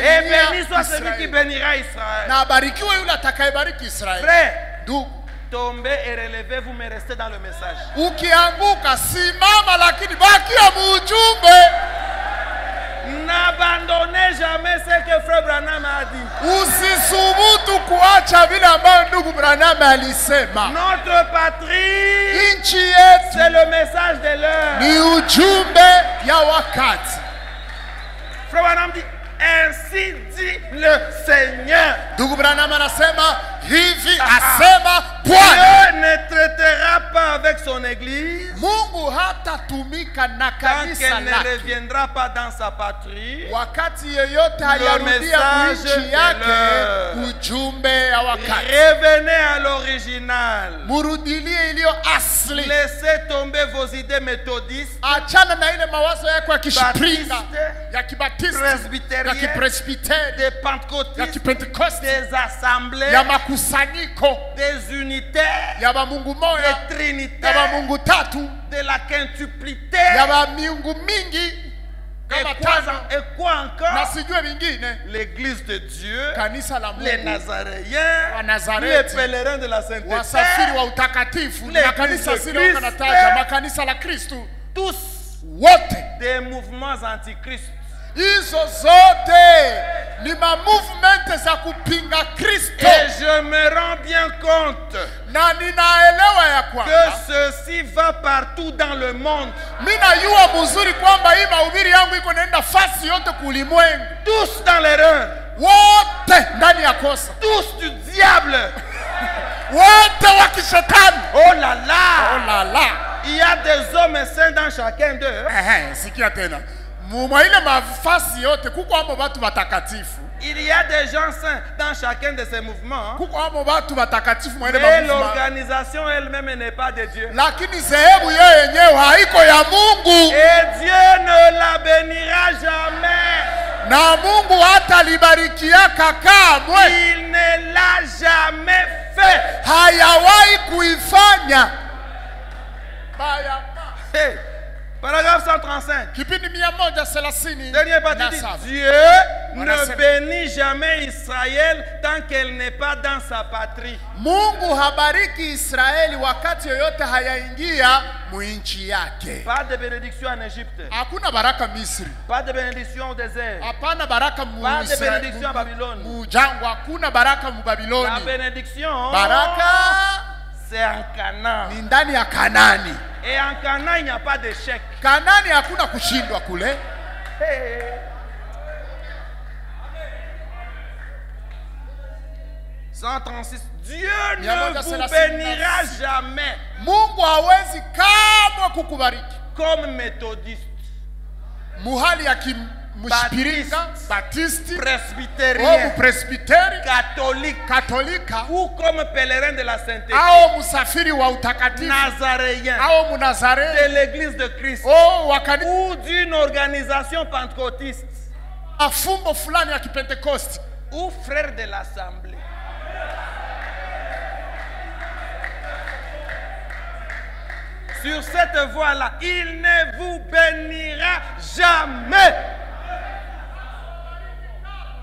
Et béni soit celui qui bénira Israël. Frère, tombez et relevez, vous me restez dans le message. N'abandonnez jamais ce que Frère Branham a dit. Notre patrie, c'est le message de l'heure. Frère Branham dit, ainsi dit le Seigneur. Dieu ne traitera pas avec son église tant qu'elle ne reviendra pas dans sa patrie. Le message de l'heure. Revenez à l'original. Laissez tomber vos idées méthodistes, presbytériens, des pentecôtistes, des assemblées, des unitaires, des trinitaires, de la quintuplicité. Et quoi encore? L'église de Dieu, les Nazaréens, les pèlerins de la sainteté, l'église de Christ, tous des mouvements antichristes. Hizo zote ni ma movement za kupinga Kristo. Et je me rends bien compte Na ninaelewa ya que kwamba ceci va partout dans le monde. mina yua mzuri kwamba hii mahubiri yangu iko naenda fasi yote kulimwengu. Tous dans l'erreur. Wote ndani ya kosa. Tous du diable. Wote wa kishetani. Oh là là. Oh la la. Il y a des hommes saints dans chacun d'eux. Sikia tena. Mwa ile mafasi yote kuko amo watu watakatifu. Il y a des gens saints dans chacun de ces mouvements. Kuko amo watu watakatifu mwa ile Mais mouvement. l'organisation elle-même n'est pas de Dieu. Lakini sehemu yeye yenyewe haiko ya Mungu. Et Dieu ne la bénira jamais. Na Mungu hata libarikia kamwe. Il ne l'a jamais fait. Hayawahi kuifanya. Baya. Hey, paragraphe 135. Kipindi 130. Dernier partie dit, Dieu ne bénit jamais Israël tant qu'elle n'est pas dans sa patrie. Mungu habariki Israeli wakati yoyote hayaingia muinchi yake. Pas de bénédiction en Égypte. Hakuna baraka Misri. Pas de bénédiction au désert. Hapana baraka mu Pas de Israeli. bénédiction à Babylone. Mujangwa hakuna baraka mu Babiloni. La bénédiction, Baraka c'est en Canaan. ni ndani ya Kanani. Et en Canaan, il n'y a pas d'échec. Kanani hakuna kushindwa kule. Hey. « 136. Dieu ne vous bénira jamais. Mungu hawezi kamwe kukubariki. Comme méthodiste, Muhali ya kimshpirika, Baptisti, presbytérien, presbyteri, catholique, Katolika, ou comme pèlerin de la sainteté, au musafiri wa utakatifu, nazaréen, au munazare, de l'église de Christ, ou d'une organisation pentecôtiste, afumbo fulani ya kipentekosti, ou frère de l'assemblée. Sur cette voie-là, il ne vous bénira jamais.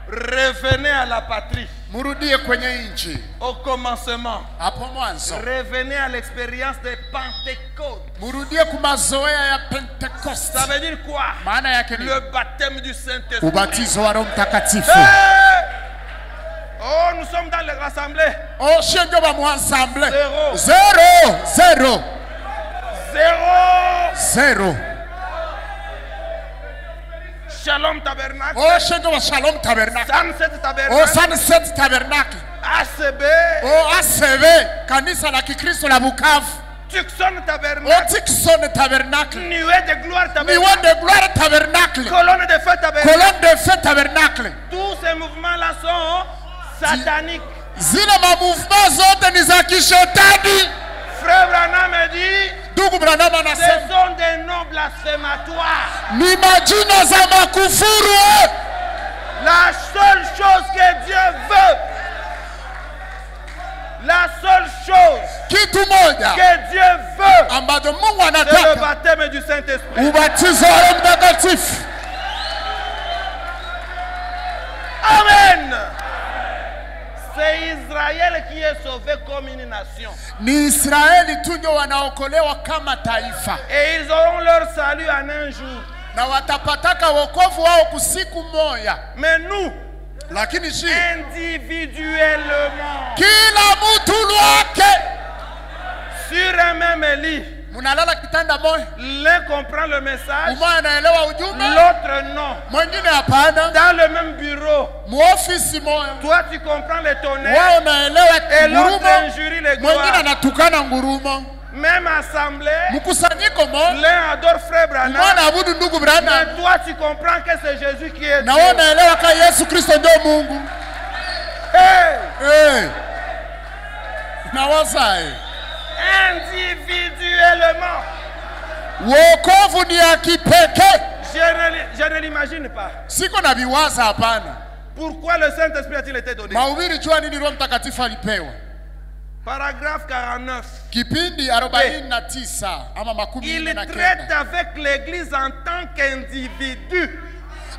Revenez à la patrie. Murudie kwenye nchi. Au commencement. Hapo mwanzo. Revenez à l'expérience de Pentecôte. Murudie kumazoea ya Pentecoste. Ça veut dire quoi? Maana yake ni le baptême du Saint-Esprit. Ubatizo wa Roho Mtakatifu. Oh, nous sommes dans l'assemblée. Oh, shengo ba mwansamble. Zéro. Zero. Zéro. Shalom Tabernacle. Oh, shengo wa Shalom Tabernacle. Sunset Tabernacle. Oh, Sunset Tabernacle. ACB. Oh, ACB. Kanisa la Kikristo la Bukavu. Tucson Tabernacle. Oh, Tucson Tabernacle. Nuée de gloire Tabernacle. Nuée de gloire Tabernacle. Colonne de feu Tabernacle. Colonne de feu Tabernacle. Tous ces mouvements-là sont sataniques. Zile ma mouvements zote ni za kishetani. Frère Branham me dit, ce sont des noms blasphématoires. Ni majina za makufuru. La seule chose que Dieu veut, la seule chose kitu moja que Dieu veut, ambacho Mungu anataka, c'est le baptême du Saint-Esprit. Ubatizo wa Roho Mtakatifu. Amen. C'est Israël qui est sauvé comme une nation. Ni Israeli tu ndio wanaokolewa kama taifa. Et ils auront leur salut en un jour. Na watapataka wokovu wao kusiku moja. Mais nous, lakini si individuellement, kila mtu lwake, sur un même lit. Munalala kitanda moja. L'un comprend le message, umoja anaelewa ujumbe, l'autre non. Mwingine hapana. Dans le même bureau, muofisi moja, toi tu comprends le tonnerre, wao naelewa et l'autre ngurumo, injurie les gloires. mwingine anatukana ngurumo. Même assemblée, mkusanyiko moja, l'un adore frère Branham, mwana abudu ndugu Branham, mais toi tu comprends que c'est Jésus qui est Dieu. Na wao naelewa kwa Yesu Kristo ndio Mungu. Hey! Na wazae individuellement. wokovu ni ya kipekee. Je ne l'imagine pas. Siko na biwaza hapana. Pourquoi le Saint-Esprit a-t-il été donné? Mahubiri jua nini Roho Mtakatifu alipewa? Paragraphe 49. Kipindi 49 ama makumi Il na traite kenda. avec l'église en tant qu'individu.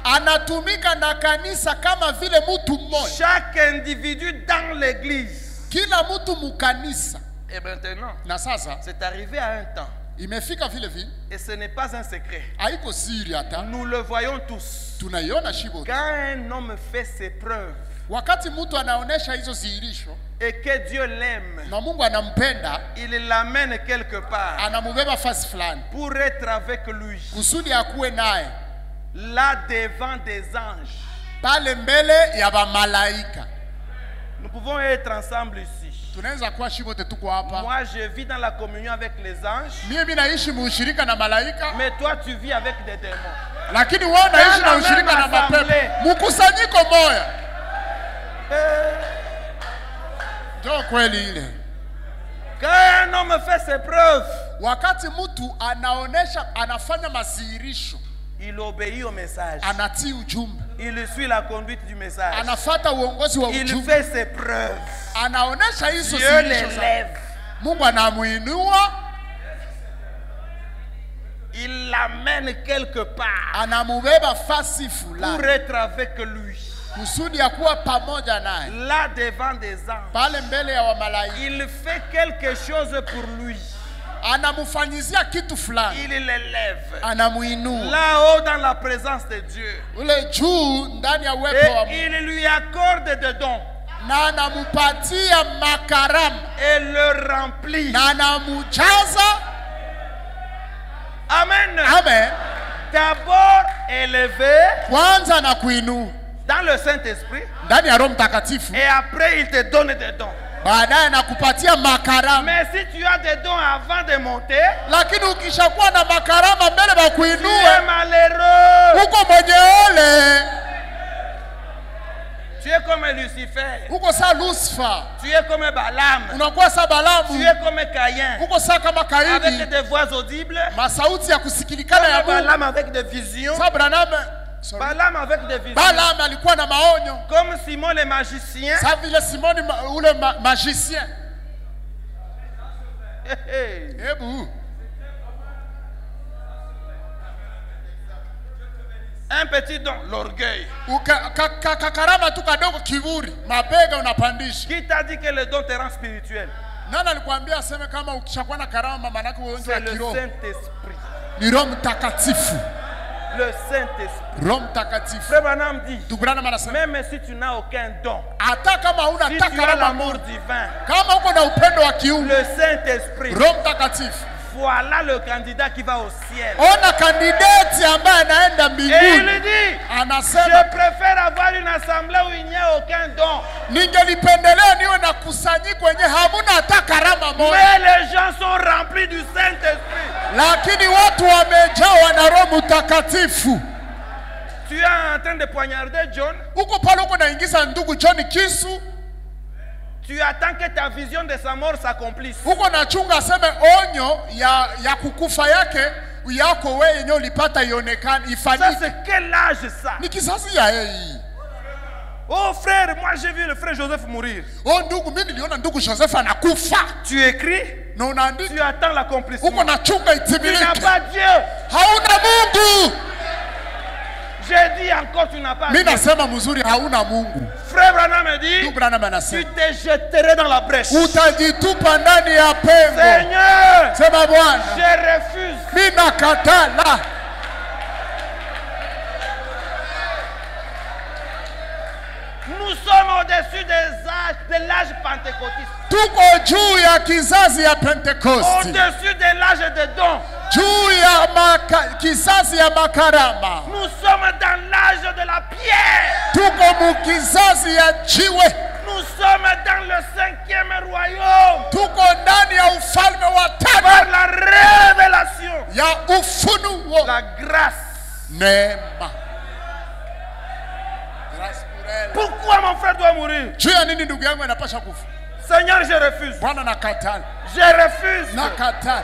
Anatumika na kanisa kama vile mtu mmoja. Chaque individu dans l'église. Kila mtu mukanisa. Et maintenant, na sasa c'est arrivé à un temps Imefika vile vile. Et ce n'est pas un secret. Haiko siri hata. Nous le voyons tous. Tunaiona shibo. Quand un homme fait ses preuves, wakati mtu anaonesha hizo zihirisho, et que Dieu l'aime, na Mungu anampenda, il l'amène quelque part anamubeba fasi fulani pour être avec lui, kusudi akuwe naye là devant des anges. pale mbele ya malaika. Nous pouvons être ensemble ici. Tunaweza kuwa shibote tuko hapa. Moi je vis dans la communion avec les anges. Mimi naishi mushirika na malaika. Mais toi tu vis avec des démons. Lakini wewe unaishi na ushirika na mapepo. Mkusanyiko moja. Ndio kweli ile. Quand un homme fait ses preuves, wakati mtu anaonesha anafanya masirisho, il obéit au message. Anatii ujumbe. Il suit la conduite du message. Anafata uongozi wa ujumbe. Il fait ses preuves. Anaonesha hizo Dieu l'élève. Mungu anamuinua. Il l'amène quelque part. Anamubeba fasi fulani. Pour être avec lui. Kusudi ya kuwa pamoja naye. Là devant des anges. Pale mbele ya malaika. Il fait quelque chose pour lui. Anamufanyizia kitu fulani. Il l'élève. Anamuinua. Là-haut dans la présence de Dieu. Ule juu ndani ya uwepo wa Mungu. Et il lui accorde des dons. Na anamupatia makarama. Et le remplit. Na anamujaza. Amen. Amen. D'abord élevé. Kwanza na kuinua. Dans le Saint-Esprit. Ndani ya Roho Mtakatifu. Et après il te donne des dons. Baadaye nakupatia makarama. Mais si tu as des dons avant de monter, lakini ukishakuwa na makarama mbele ba kuinua, tu es malheureux. Uko mwenye ole. Tu es comme Lucifer. Uko sa Lucifer. Tu es comme Balaam. Unakuwa sa Balaam. Tu es comme Caïn. Uko sa kama Kaini. Avec des voix audibles. Masauti ya kusikilikana ya Mungu. Balaam avec des visions. Sa Branham. Balaam avec des visions. Balaam alikuwa na maonyo. Comme Simon le magicien. Sa vile Simoni ule magicien. Hebu. Un petit don, l'orgueil. Kakarama tu kadogo kiburi, mabega unapandisha. Qui t'a dit que le don te rend spirituel? Nani alikwambia aseme kama ukishakuwa na karama maana yake wewe c'est ni kiroho? Le Saint-Esprit. Ni Roho Mtakatifu. Le Saint-Esprit. Roho Mtakatifu. Frère Branham dit, même si tu n'as aucun don, hata kama una si tu as l'amour divin, kama uko na upendo wa kiungu, le Saint-Esprit, Roho Mtakatifu, voilà le candidat qui va au ciel. Ona kandidati ambaye anaenda mbinguni. Et il dit, anasema, je préfère avoir une assemblée où il n'y a aucun don. Ningelipendelea niwe na kusanyiko wenye hamuna hata karama moja. Mais les gens sont remplis du Saint-Esprit. Lakini watu wamejawa na Roho Mtakatifu. Tu es en train de poignarder John. Uko pale uko naingiza ndugu John kisu. Tu attends que ta vision de sa mort s'accomplisse. Uko nachunga aseme onyo ya kukufa yako wewe yenyewe ulipata ionekane ifanyike. Ça c'est quel âge ça? Ni kizazi ya yeye. Oh frère, moi j'ai vu le frère Joseph mourir. Oh ndugu, mimi niliona ndugu Joseph anakufa. Tu écris? Na unaandika. Tu attends l'accomplissement. Uko nachunga itimilike. Tu n'as pas Dieu. Hauna Mungu. J'ai dit encore tu n'as pas Dieu. Mimi nasema mzuri hauna Mungu. Frère Branham me dit, tu te jetterais dans la brèche. Utajitupa ndani ya pengo. Seigneur, sema Bwana, je refuse. Mimi nakataa. Nous sommes au-dessus de l'âge pentecôtiste. Tuko juu ya kizazi ya Pentecoste. Au-dessus de l'âge de dons. Juu ya kizazi ya makarama. Nous sommes dans l'âge de la pierre. Tuko mu kizazi ya jiwe. Nous sommes dans le 5e royaume. Tuko ndani ya ufalme wa tatu. Par la révélation. Ya ufunuo. La grâce. Neema. Pourquoi mon frère doit mourir? Juu ya nini ndugu yangu anapaswa kufa? Seigneur, je refuse. Bwana nakataa. Je refuse. Nakataa.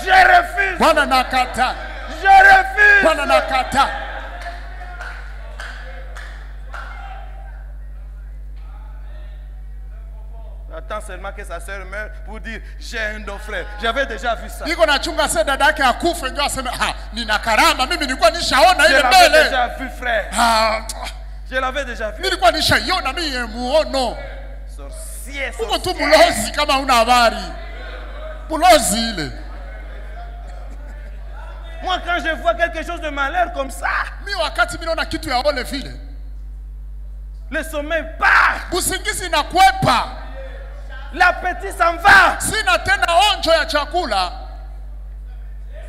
Je refuse. Bwana nakataa. Je refuse. Bwana nakataa. Attends seulement que sa sœur meure pour dire j'ai un don frère. J'avais déjà vu ça. Niko nachunga sasa dada yake akufe ndio aseme nina karama mimi nilikuwa nishaona ile mbele. Je l'avais déjà vu frère. Je l'avais déjà vu. Nilikuwa nishaiona mimi muono. Sorcier. Uko tu mulozi kama una habari. Mulozi ile. Moi, quand je vois quelque chose de malheur comme ça, Mi wakati mimi naona kitu ya ole vile, le sommeil part, usingizi inakwepa, l'appétit s'en va. sina tena onjo ya chakula.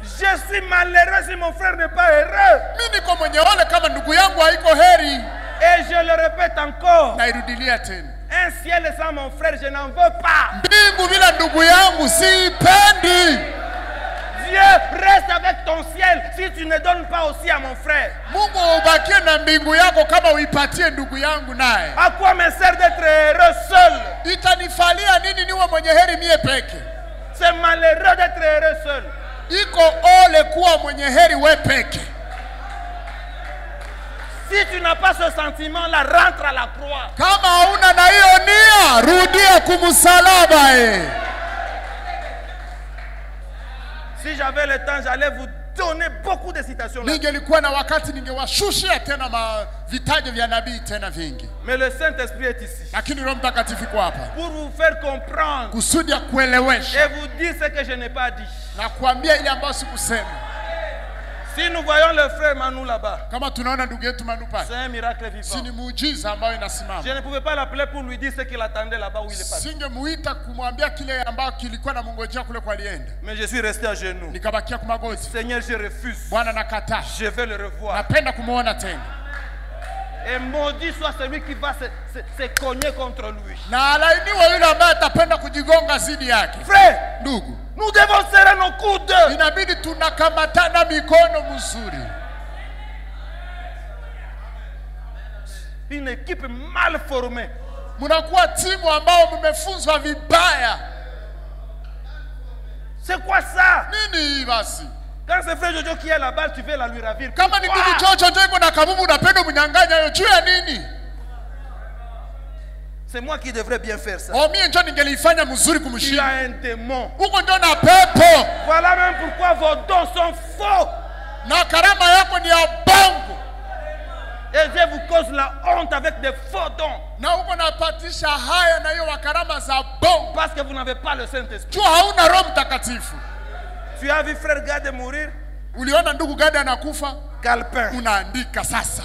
Je suis malheureux si mon frère n'est pas heureux. Mimi niko mwenye ole kama ndugu yangu haiko heri. Et je le répète encore. Nairudilia tena. Un ciel sans mon frère, je n'en veux pas. Mbingu bila ndugu yangu siipendi. Dieu reste avec ton ciel si tu ne donnes pas aussi à mon frère. Mungu ubakie na mbingu yako kama uipatie ndugu yangu naye. À quoi me sert d'être heureux seul? Itanifalia nini niwe mwenye heri mie peke? C'est malheureux d'être heureux seul. Iko ole kuwa mwenye heri we peke. Si tu n'as pas ce sentiment-là, rentre à la croix. Kama hauna na hiyo nia, rudia kumsalaba. Si j'avais le temps, j'allais vous donner beaucoup de citations. Ningelikuwa na wakati ningewashushia tena vitaje vya nabii tena vingi. Mais le Saint-Esprit est ici. Lakini Roho Mtakatifu iko hapa. Pour vous faire comprendre. Kusudi ya kuelewesha. Et vous dire ce que je n'ai pas dit. Na kuambia ile ambayo sikusema. Si nous voyons le frère Manu là-bas, kama tunaona ndugu yetu Manu pale, c'est un miracle vivant. Si ni muujiza ambayo inasimama. Je ne pouvais pas l'appeler pour lui dire ce qu'il attendait là-bas où il est parti. Singemuita kumwambia kile ambayo kilikuwa na mungojea kule kwa alienda. Mais je suis resté à genoux. Nikabakia kwa magoti. Seigneur, je refuse. Bwana nakataa. Je veux le revoir. Napenda kumuona tena. Et maudit soit celui qui va se cogner contre lui. Na alainiwe yule ambaye atapenda kujigonga zidi yake. Frère, ndugu, nous devons serrer nos coudes. Inabidi tunakamatana mikono mzuri. Une équipe mal formée. Munakuwa timu ambao mmefunzwa vibaya. C'est quoi ça? Nini basi? Quand c'est frère Jojo qui est la balle, tu veux la lui ravir. Kama ni ndugu Jojo ndio na kabubu unapenda mnyang'anya hiyo juu ya nini? C'est moi qui devrais bien faire ça. Oh, mimi ndio ningelifanya mzuri Tu kumshinda. as un démon. Uko ndio na pepo. Voilà même pourquoi vos dons sont faux. Na karama yako ni ya bongo. Et Dieu vous cause la honte avec des faux dons. Na uko napatisha haya na hiyo karama za bongo. Parce que vous n'avez pas le Saint-Esprit. Tu hauna Roho Mtakatifu. Tu as vu frère Gade mourir? Uliona ndugu Gade anakufa? Galpin. Unaandika sasa.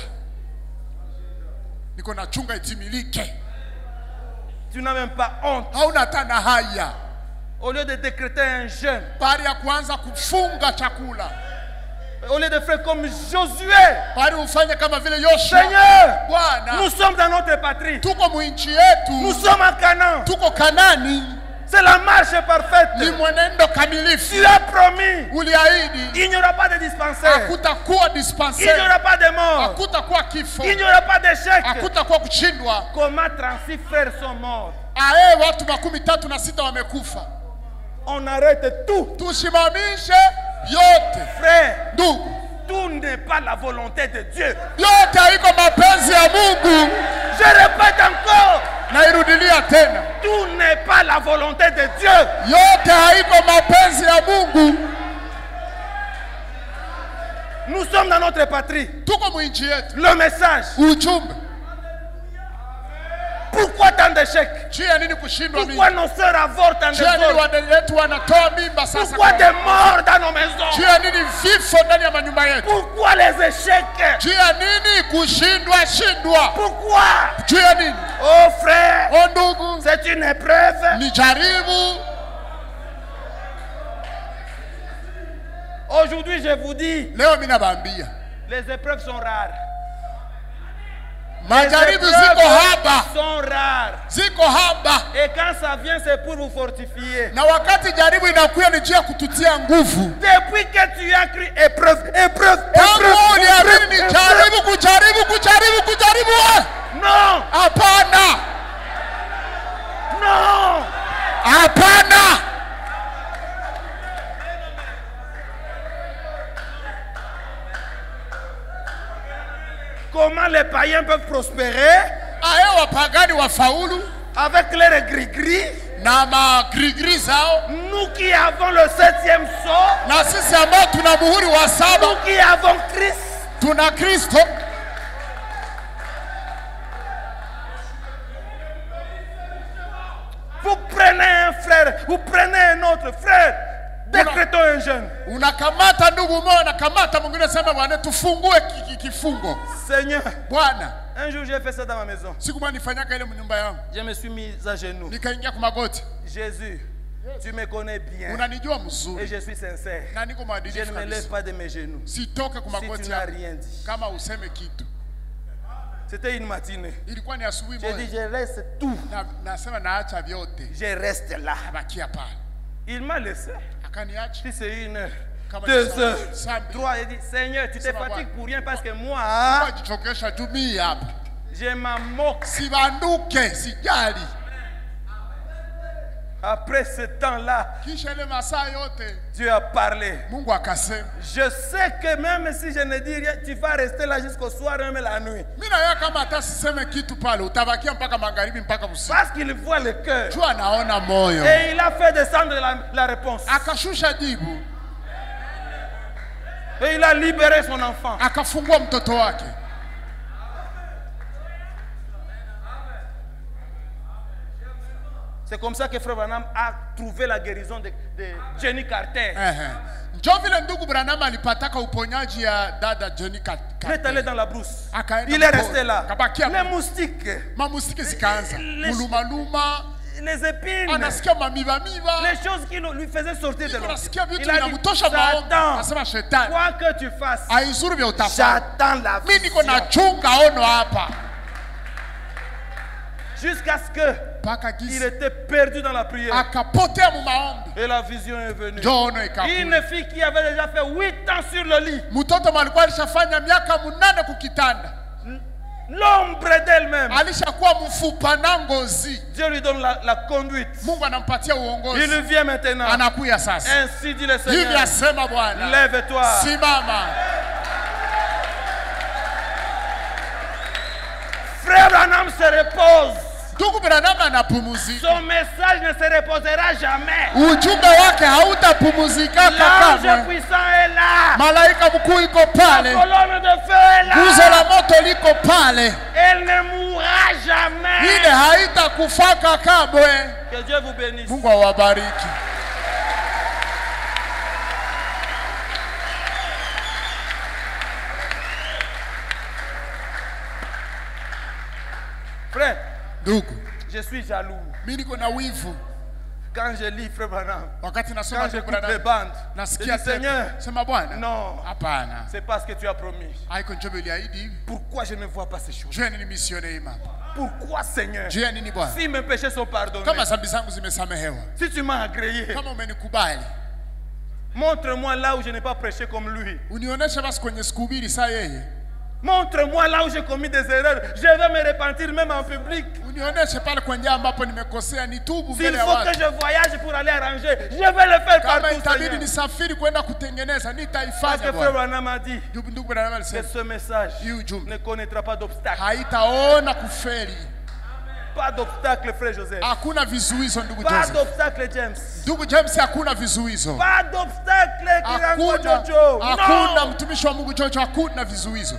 Niko na chunga itimilike. Tu n'as même pas honte. Hauna tana haya. Au lieu de décréter un jeûne. Bari ya kuanza kufunga chakula. Au lieu de faire comme Josué. Bari ufanye kama vile Yoshua. Seigneur, Bwana, nous sommes dans notre patrie. Tuko muinchi yetu. Nous sommes en Canaan. Tuko Kanani. C'est la marche parfaite. Ni mwenendo kamilifu. Tu as promis. Uliahidi. Il n'y aura pas de dispensaire. Hakutakuwa Il dispensaire. n'y aura pas de mort. Hakutakuwa kifo. Il n'y aura pas d'échec. Hakutakuwa kushindwa. Comment 36 frères sont morts? Watu 36 wamekufa. On arrête tout. Tusimamishe yote. Frère, ndugu, tout n'est pas la volonté de Dieu. Yote haiko mapenzi ya Mungu. Je répète encore. Nairudilia tena. Tout n'est pas la volonté de Dieu. Yote haiko mapenzi ya Mungu. Nous sommes dans notre patrie. Tuko muinchi yetu. Le message. Ujumbe. Pourquoi tant d'échecs? Pourquoi nos sœurs avortent en désordre? Pourquoi des morts dans nos maisons? Pourquoi les échecs? Pourquoi? Oh frère, c'est une épreuve. Aujourd'hui je vous dis, les épreuves sont rares. Majaribu ziko haba. Sont rares. Ziko haba. Et quand ça vient c'est pour vous fortifier. Na wakati jaribu inakuja ni njia kututia nguvu. Depuis que tu as cru épreuve. Kujaribu. Non. Hapana. Non. Hapana. Comment les païens peuvent prospérer? Avec leurs gris-gris. Nous qui avons le 7e sceau. Nous qui avons Christ. Vous prenez un frère, vous prenez un autre frère. Décrétons un jeûne. Unakamata ndugu mmoja, unakamata mwingine, sema Bwana tufungue kifungo. Seigneur, Bwana, un jour j'ai fait ça dans ma maison. siku moja nifanyaka ile mnyumba yangu. Je me suis mis à genoux. Nikaingia kwa magoti. Jésus, tu me connais bien. Unanijua Et mzuri. je suis sincère. Na niko Je mwadilifu ne me lève kabisa. pas de mes genoux. Sitoke kwa Si tu magoti n'as yangu rien dit. kama useme kitu. C'était une matinée. Ilikuwa ni asubuhi J'ai dit, moja. je reste tout. Nasema naacha vyote. Je reste là. Abakia pale. Il m'a laissé. Akaniacha. Si c'est 1 heure, Kama 2 ni heures, saa mbili. 3, il dit, Seigneur, tu te Sema fatigues Bwana. pour rien parce que moi, Wajichokesha juu mimi hapa. je m'en moque. Sibanduke, sijali. Après ce temps-là, Kisha ile masaa yote Dieu a parlé. Mungu akasema. Je sais que même si je ne dis rien, tu vas rester là jusqu'au soir, même la nuit. Mimi na yeye kama hata siseme kitu pale, utabakia mpaka magharibi mpaka usiku. Parce qu'il voit le cœur. Jua anaona moyo. Et il a fait descendre la réponse. Akashusha jibu, Et il a libéré son enfant. akafungua mtoto wake. C'est comme ça que Frère Branham a trouvé la guérison de Jenny Carter. Njo vile ndugu Branham alipataka uponyaji ya dada Jenny Il est allé dans la brousse. Akaenda Il est mpole. resté là. Kabakia Les moustiques, Mamusiki zikaanza. Muluma les épines, anasikia mamiva. les choses qui lui faisaient sortir de l'eau. Anasikia vitu Il a dit, vinamtosha maombi. Satan, Anasema shetani, quoi que tu fasses, haizuri vya utafanya. j'attends la Mimi niko vision. nachunga ono hapa. Jusqu'à ce que Paka il gizi était perdu dans la prière. akapotea mu maombi. Et la vision est venue. Njo ono ikakuja. Une fille qui avait déjà fait 8 ans sur le lit. Mtoto alikuwa alishafanya miaka 8 kukitanda. L'ombre d'elle-même. Alishakuwa mfupa na ngozi. Dieu lui donne la conduite. Mungu anampatia uongozi. Il vient maintenant. Anakuya sasa. Ainsi dit le Hivi Seigneur. asema Bwana. Lève-toi. Simama. Frère Branham se repose. Ndugu Branham anapumuzika. Son message ne se reposera jamais. Ujumbe wake hautapumuzika L'ange kamwe. puissant est là. Malaika mkuu iko La pale. colonne de feu est Nguzo là. la moto liko pale. Elle ne mourra jamais. Ile haitakufaka kamwe. Que Dieu vous bénisse. Mungu awabariki. Frère, Ndugu, je suis jaloux. mimi niko na wivu Quand je lis Frère Branham, wakati nasoma quand ndugu j'écoute les Branham. bandes, je Nasikia dis Seigneur, sema Bwana. non, Hapana. c'est pas ce que tu as promis. Haiko njoo uliahidi hivi. Pourquoi je ne vois pas ces choses? Jua nini misione hii mapa? Pourquoi, Seigneur? Jua nini Bwana? Si mes péchés sont pardonnés, Kama dhambi zangu zimesamehewa. si tu m'as agréé, Kama umenikubali. montre-moi là où je n'ai pas prêché comme lui. Unionyeshe basi kwenye sikuhubiri saa yeye. Montre-moi là où j'ai commis des erreurs. Je vais me repentir même en public. Unionyeshe pale kwenye ambapo nimekosea, nitubu S'il mbele ya faut que watu. je voyage pour aller arranger, je vais le faire Kama partout, itabidi Seigneur. nisafiri kwenda kutengeneza, Parce nitaifanya que Frère Bwana. Branham a dit Ndugu Branham que alisema ce message hii ujumbe ne connaîtra pas d'obstacle. haitaona kufeli. Pas d'obstacle, Frère Joseph. Hakuna vizuizo ndugu Pas Joseph. d'obstacle, James. Ndugu James, hakuna vizuizo. Pas d'obstacle, Kirango Hakuna, Jojo. hakuna Non. mtumishi wa Mungu Jojo, hakuna vizuizo.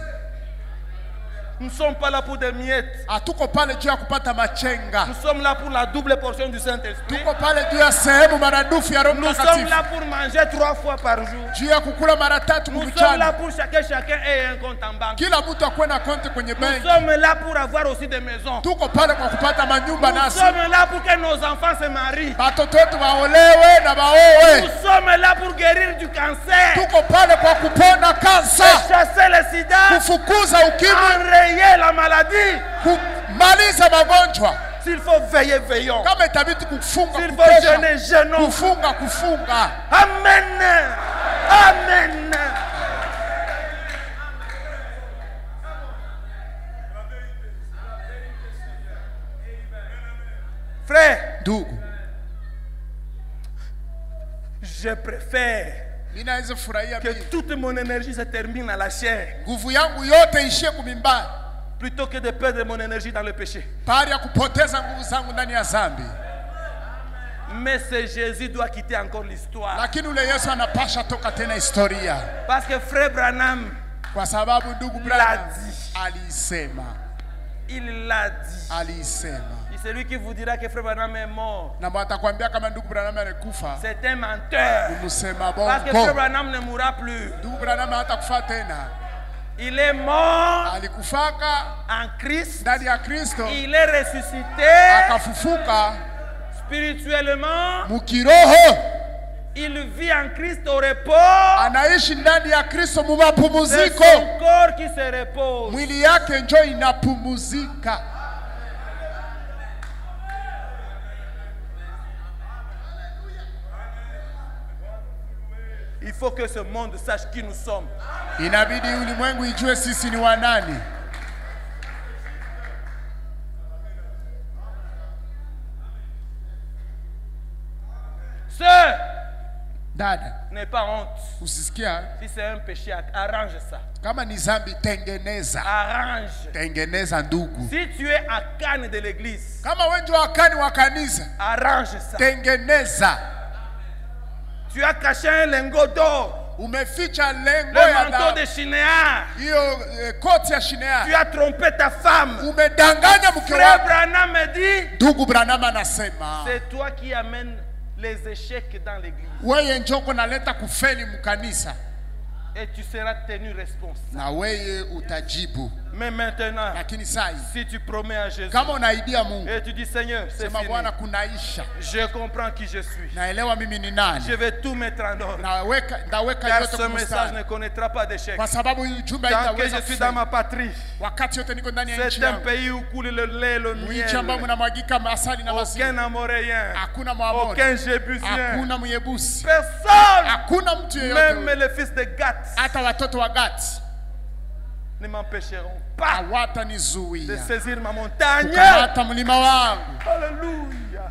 Nous ne sommes pas là pour des miettes. Hatuko pale juu ya kupata machenga. Nous sommes là pour la double portion du Saint-Esprit. Tuko pale juu ya sehemu maradufu ya Roho Nous sommes Mtakatifu. là pour manger 3 fois par jour. Juu ya kukula mara 3 Nous sommes là mchana. pour chacun ait un compte en banque. Kila mtu akuwe na konti kwenye Nous benki. sommes là pour avoir aussi des maisons. Tuko pale kwa kupata manyumba Nous nasi. sommes là pour que nos enfants se marient. Watoto wetu waolewe na Nous waowe. sommes là pour guérir du cancer. Tuko pale kwa kupona kansa, Chasser le sida. kufukuza ukimwi, Enrayer la maladie. kumaliza magonjwa. S'il faut veiller, veillons. Kama itabidi kufunga, S'il faut kukesha, jeûner, jeûnons. kufunga. Amen. Amen. Frère, Ndugu, je préfère mimi naweza furahia que mimi toute mon énergie se termine à la chair nguvu yangu yote ishie kumimbani, plutôt que de perdre mon énergie dans le péché. pari ya kupoteza nguvu zangu ndani ya dhambi. Mais ce Jésus doit quitter encore l'histoire. Lakini ule Yesu anapasha toka tena historia, Parce que Frère Branham, kwa sababu ndugu Branham alisema, il l'a dit. alisema. Il celui qui vous dira que Frère Branham est mort, na watakwambia kama ndugu Branham alikufa, c'est un menteur. ni msema Parce que Frère bongo. Branham ne mourra plus. Ndugu Branham hatakufa tena, Il est mort alikufaka en Christ. ndani ya Kristo, Il est ressuscité akafufuka spirituellement. mukiroho, Il vit en Christ au repos. anaishi ndani ya Kristo mu C'est mapumziko, son corps qui se repose. mwili yake njo inapumuzika. Il faut que ce monde sache qui nous sommes. Inabidi ulimwengu ijue sisi ni wanani. Sœur, Dada, n'aie pas honte. usisikia Si c'est un péché, arrange ça. kama ni zambi, tengeneza, Arrange. tengeneza ndugu. Si tu es à Cannes de l'église, Kama wewe ndio wakani wa kanisa, arrange ça. tengeneza. Tu as caché un lingot d'or, Umeficha lengo le ya manteau de Shinéar. hiyo koti ya Tu Shinea, as trompé ta femme. umedanganya mke Frère wako. Branham me dit, Ndugu Branham anasema c'est toi qui amènes les échecs dans l'église. wewe njoko naleta kufeli mkanisa, Et tu seras tenu responsable. na wewe utajibu. Mais maintenant, Lakini sai si tu promets à Jésus kama unaidia Mungu, et tu dis Seigneur, c'est sema fini, Bwana, kunaisha, je comprends qui je suis. naelewa mimi ni Je nani, vais tout mettre en ordre. ndaweka Car yote ce kwa message mstari, ne connaîtra pas d'échec. kwa sababu hii ujumbe Tant que haitaweza je suis dans kufeli. ma patrie, Wakati yote niko ndani ya nchi c'est un yangu, pays où coule le lait et le nchi ambayo miel. mnamwagika asali na maziwa, Aucun Amoréen, hakuna Mwamori, aucun Jébusien, hakuna Myebusi, personne, hakuna mtu même yeyote, les fils de Gath, hata watoto wa Gati ne m'empêcheront pas de hawatanizuia saisir ma montagne. kukamata mlima wangu. Alléluia.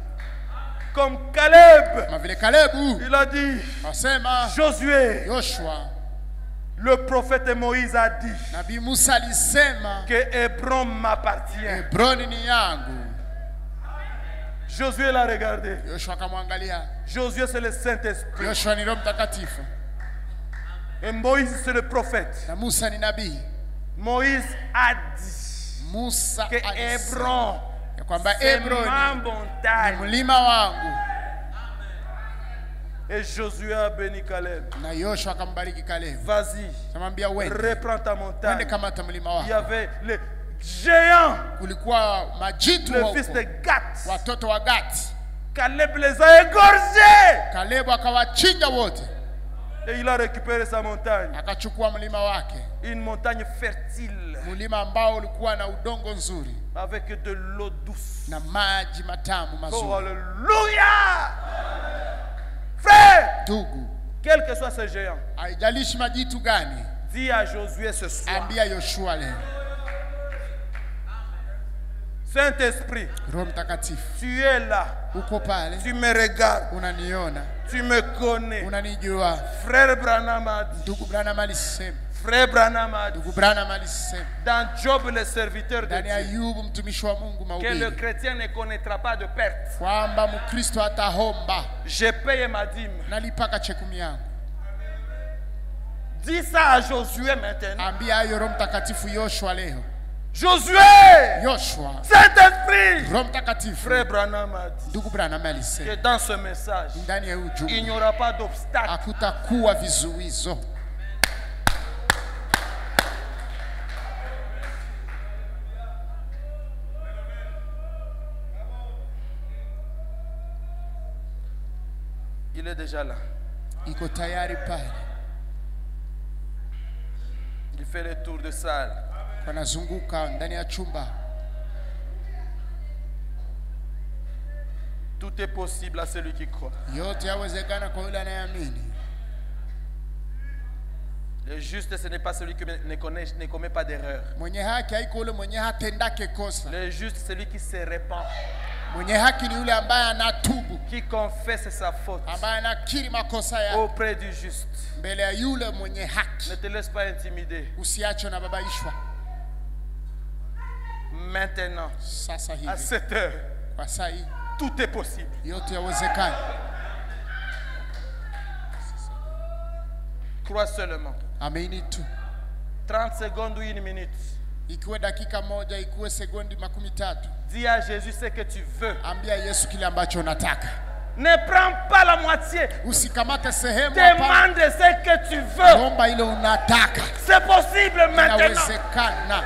Comme Caleb, Kama vile Kalebu il a dit, asema, Josué, Yoshua, le prophète Moïse a dit Nabii Musa alisema que Hébron m'appartient. Hebroni ni yangu. Josué l'a regardé. Yoshua akamwangalia. Josué, c'est le Saint-Esprit. Yoshua ni Roho Mtakatifu Et Moïse, c'est le prophète. na Musa ni nabii. Moïse a dit Musa que alisema Hébron, ya kwamba c'est ma Hebroni ni montagne. mlima wangu, Et Josué a béni Caleb. na Yoshua akambariki Kalebu. Vas-y, Akamwambia wende, reprends ta wende montagne. kamata mlima Il y wako. avait les géants, Kulikuwa majitu le wa fils huko, de Gath. watoto wa Gati. Caleb les a égorgés. Kalebu akawachinja wote, Et il a récupéré sa montagne. akachukua mlima wake, Une montagne fertile, mlima ambao ulikuwa na udongo nzuri avec de l'eau douce. na maji matamu Oh, mazuri. alléluia! Frère, Ndugu, quel que soit ce géant, haijalishi majitu gani, dis à Josué ce soir, ambia Yoshua leo, Saint-Esprit, Roho Mtakatifu, tu es là, uko pale, tu me regardes, unaniona, tu me connais. unanijua. Frère Branham a dit, Ndugu Branham alisema, Frère Branham a dit, ndugu Branham alisema dans Job, le serviteur de ndani ya Dieu, Ayubu mtumishi wa Mungu que le mahubiri, chrétien ne connaîtra pas de perte. kwamba Mkristo atahomba, Je paye ma dîme. nalipaka chekumi yangu. Dis ça à Josué maintenant. Ambia hayo Roho Mtakatifu Yoshua leo. Josué, Yoshua, Saint-Esprit, Roho Mtakatifu, Frère Branham a dit ndugu Branham que alisema dans ce message, ndani ya il ujumbe n'y aura pas d'obstacle. hakutakuwa vizuizo. Il est déjà là. Iko tayari pale, Il fait le tour de salle. wanazunguka ndani ya chumba. Tout est possible à celui qui croit. Yote yawezekana kwa yule anayeamini. Le juste, ce n'est pas celui qui ne commet pas d'erreur. Mwenye haki haiko yule mwenye hatendake kosa. Le juste, c'est celui qui se répand, Mwenye haki ni yule ambaye anatubu, qui confesse sa faute ambaye anakiri makosa yake auprès du juste. mbele ya yule mwenye haki. Ne te laisse pas intimider. Usiachwe na babaishwa. Maintenant, Sasa à hivi cette heure, kwa saa hii tout est possible. yote yawezekana. Crois seulement. Amini tu. 30 secondes ou 1 minute. Ikuwe dakika moja, ikuwe sekondi 13. Dis à Jésus ce que tu veux. Ambia Yesu kile ambacho unataka. Ne prends pas la moitié. Usikamate sehemu hapa. Demande ce que tu veux. Omba ile unataka. C'est possible maintenant. Inawezekana.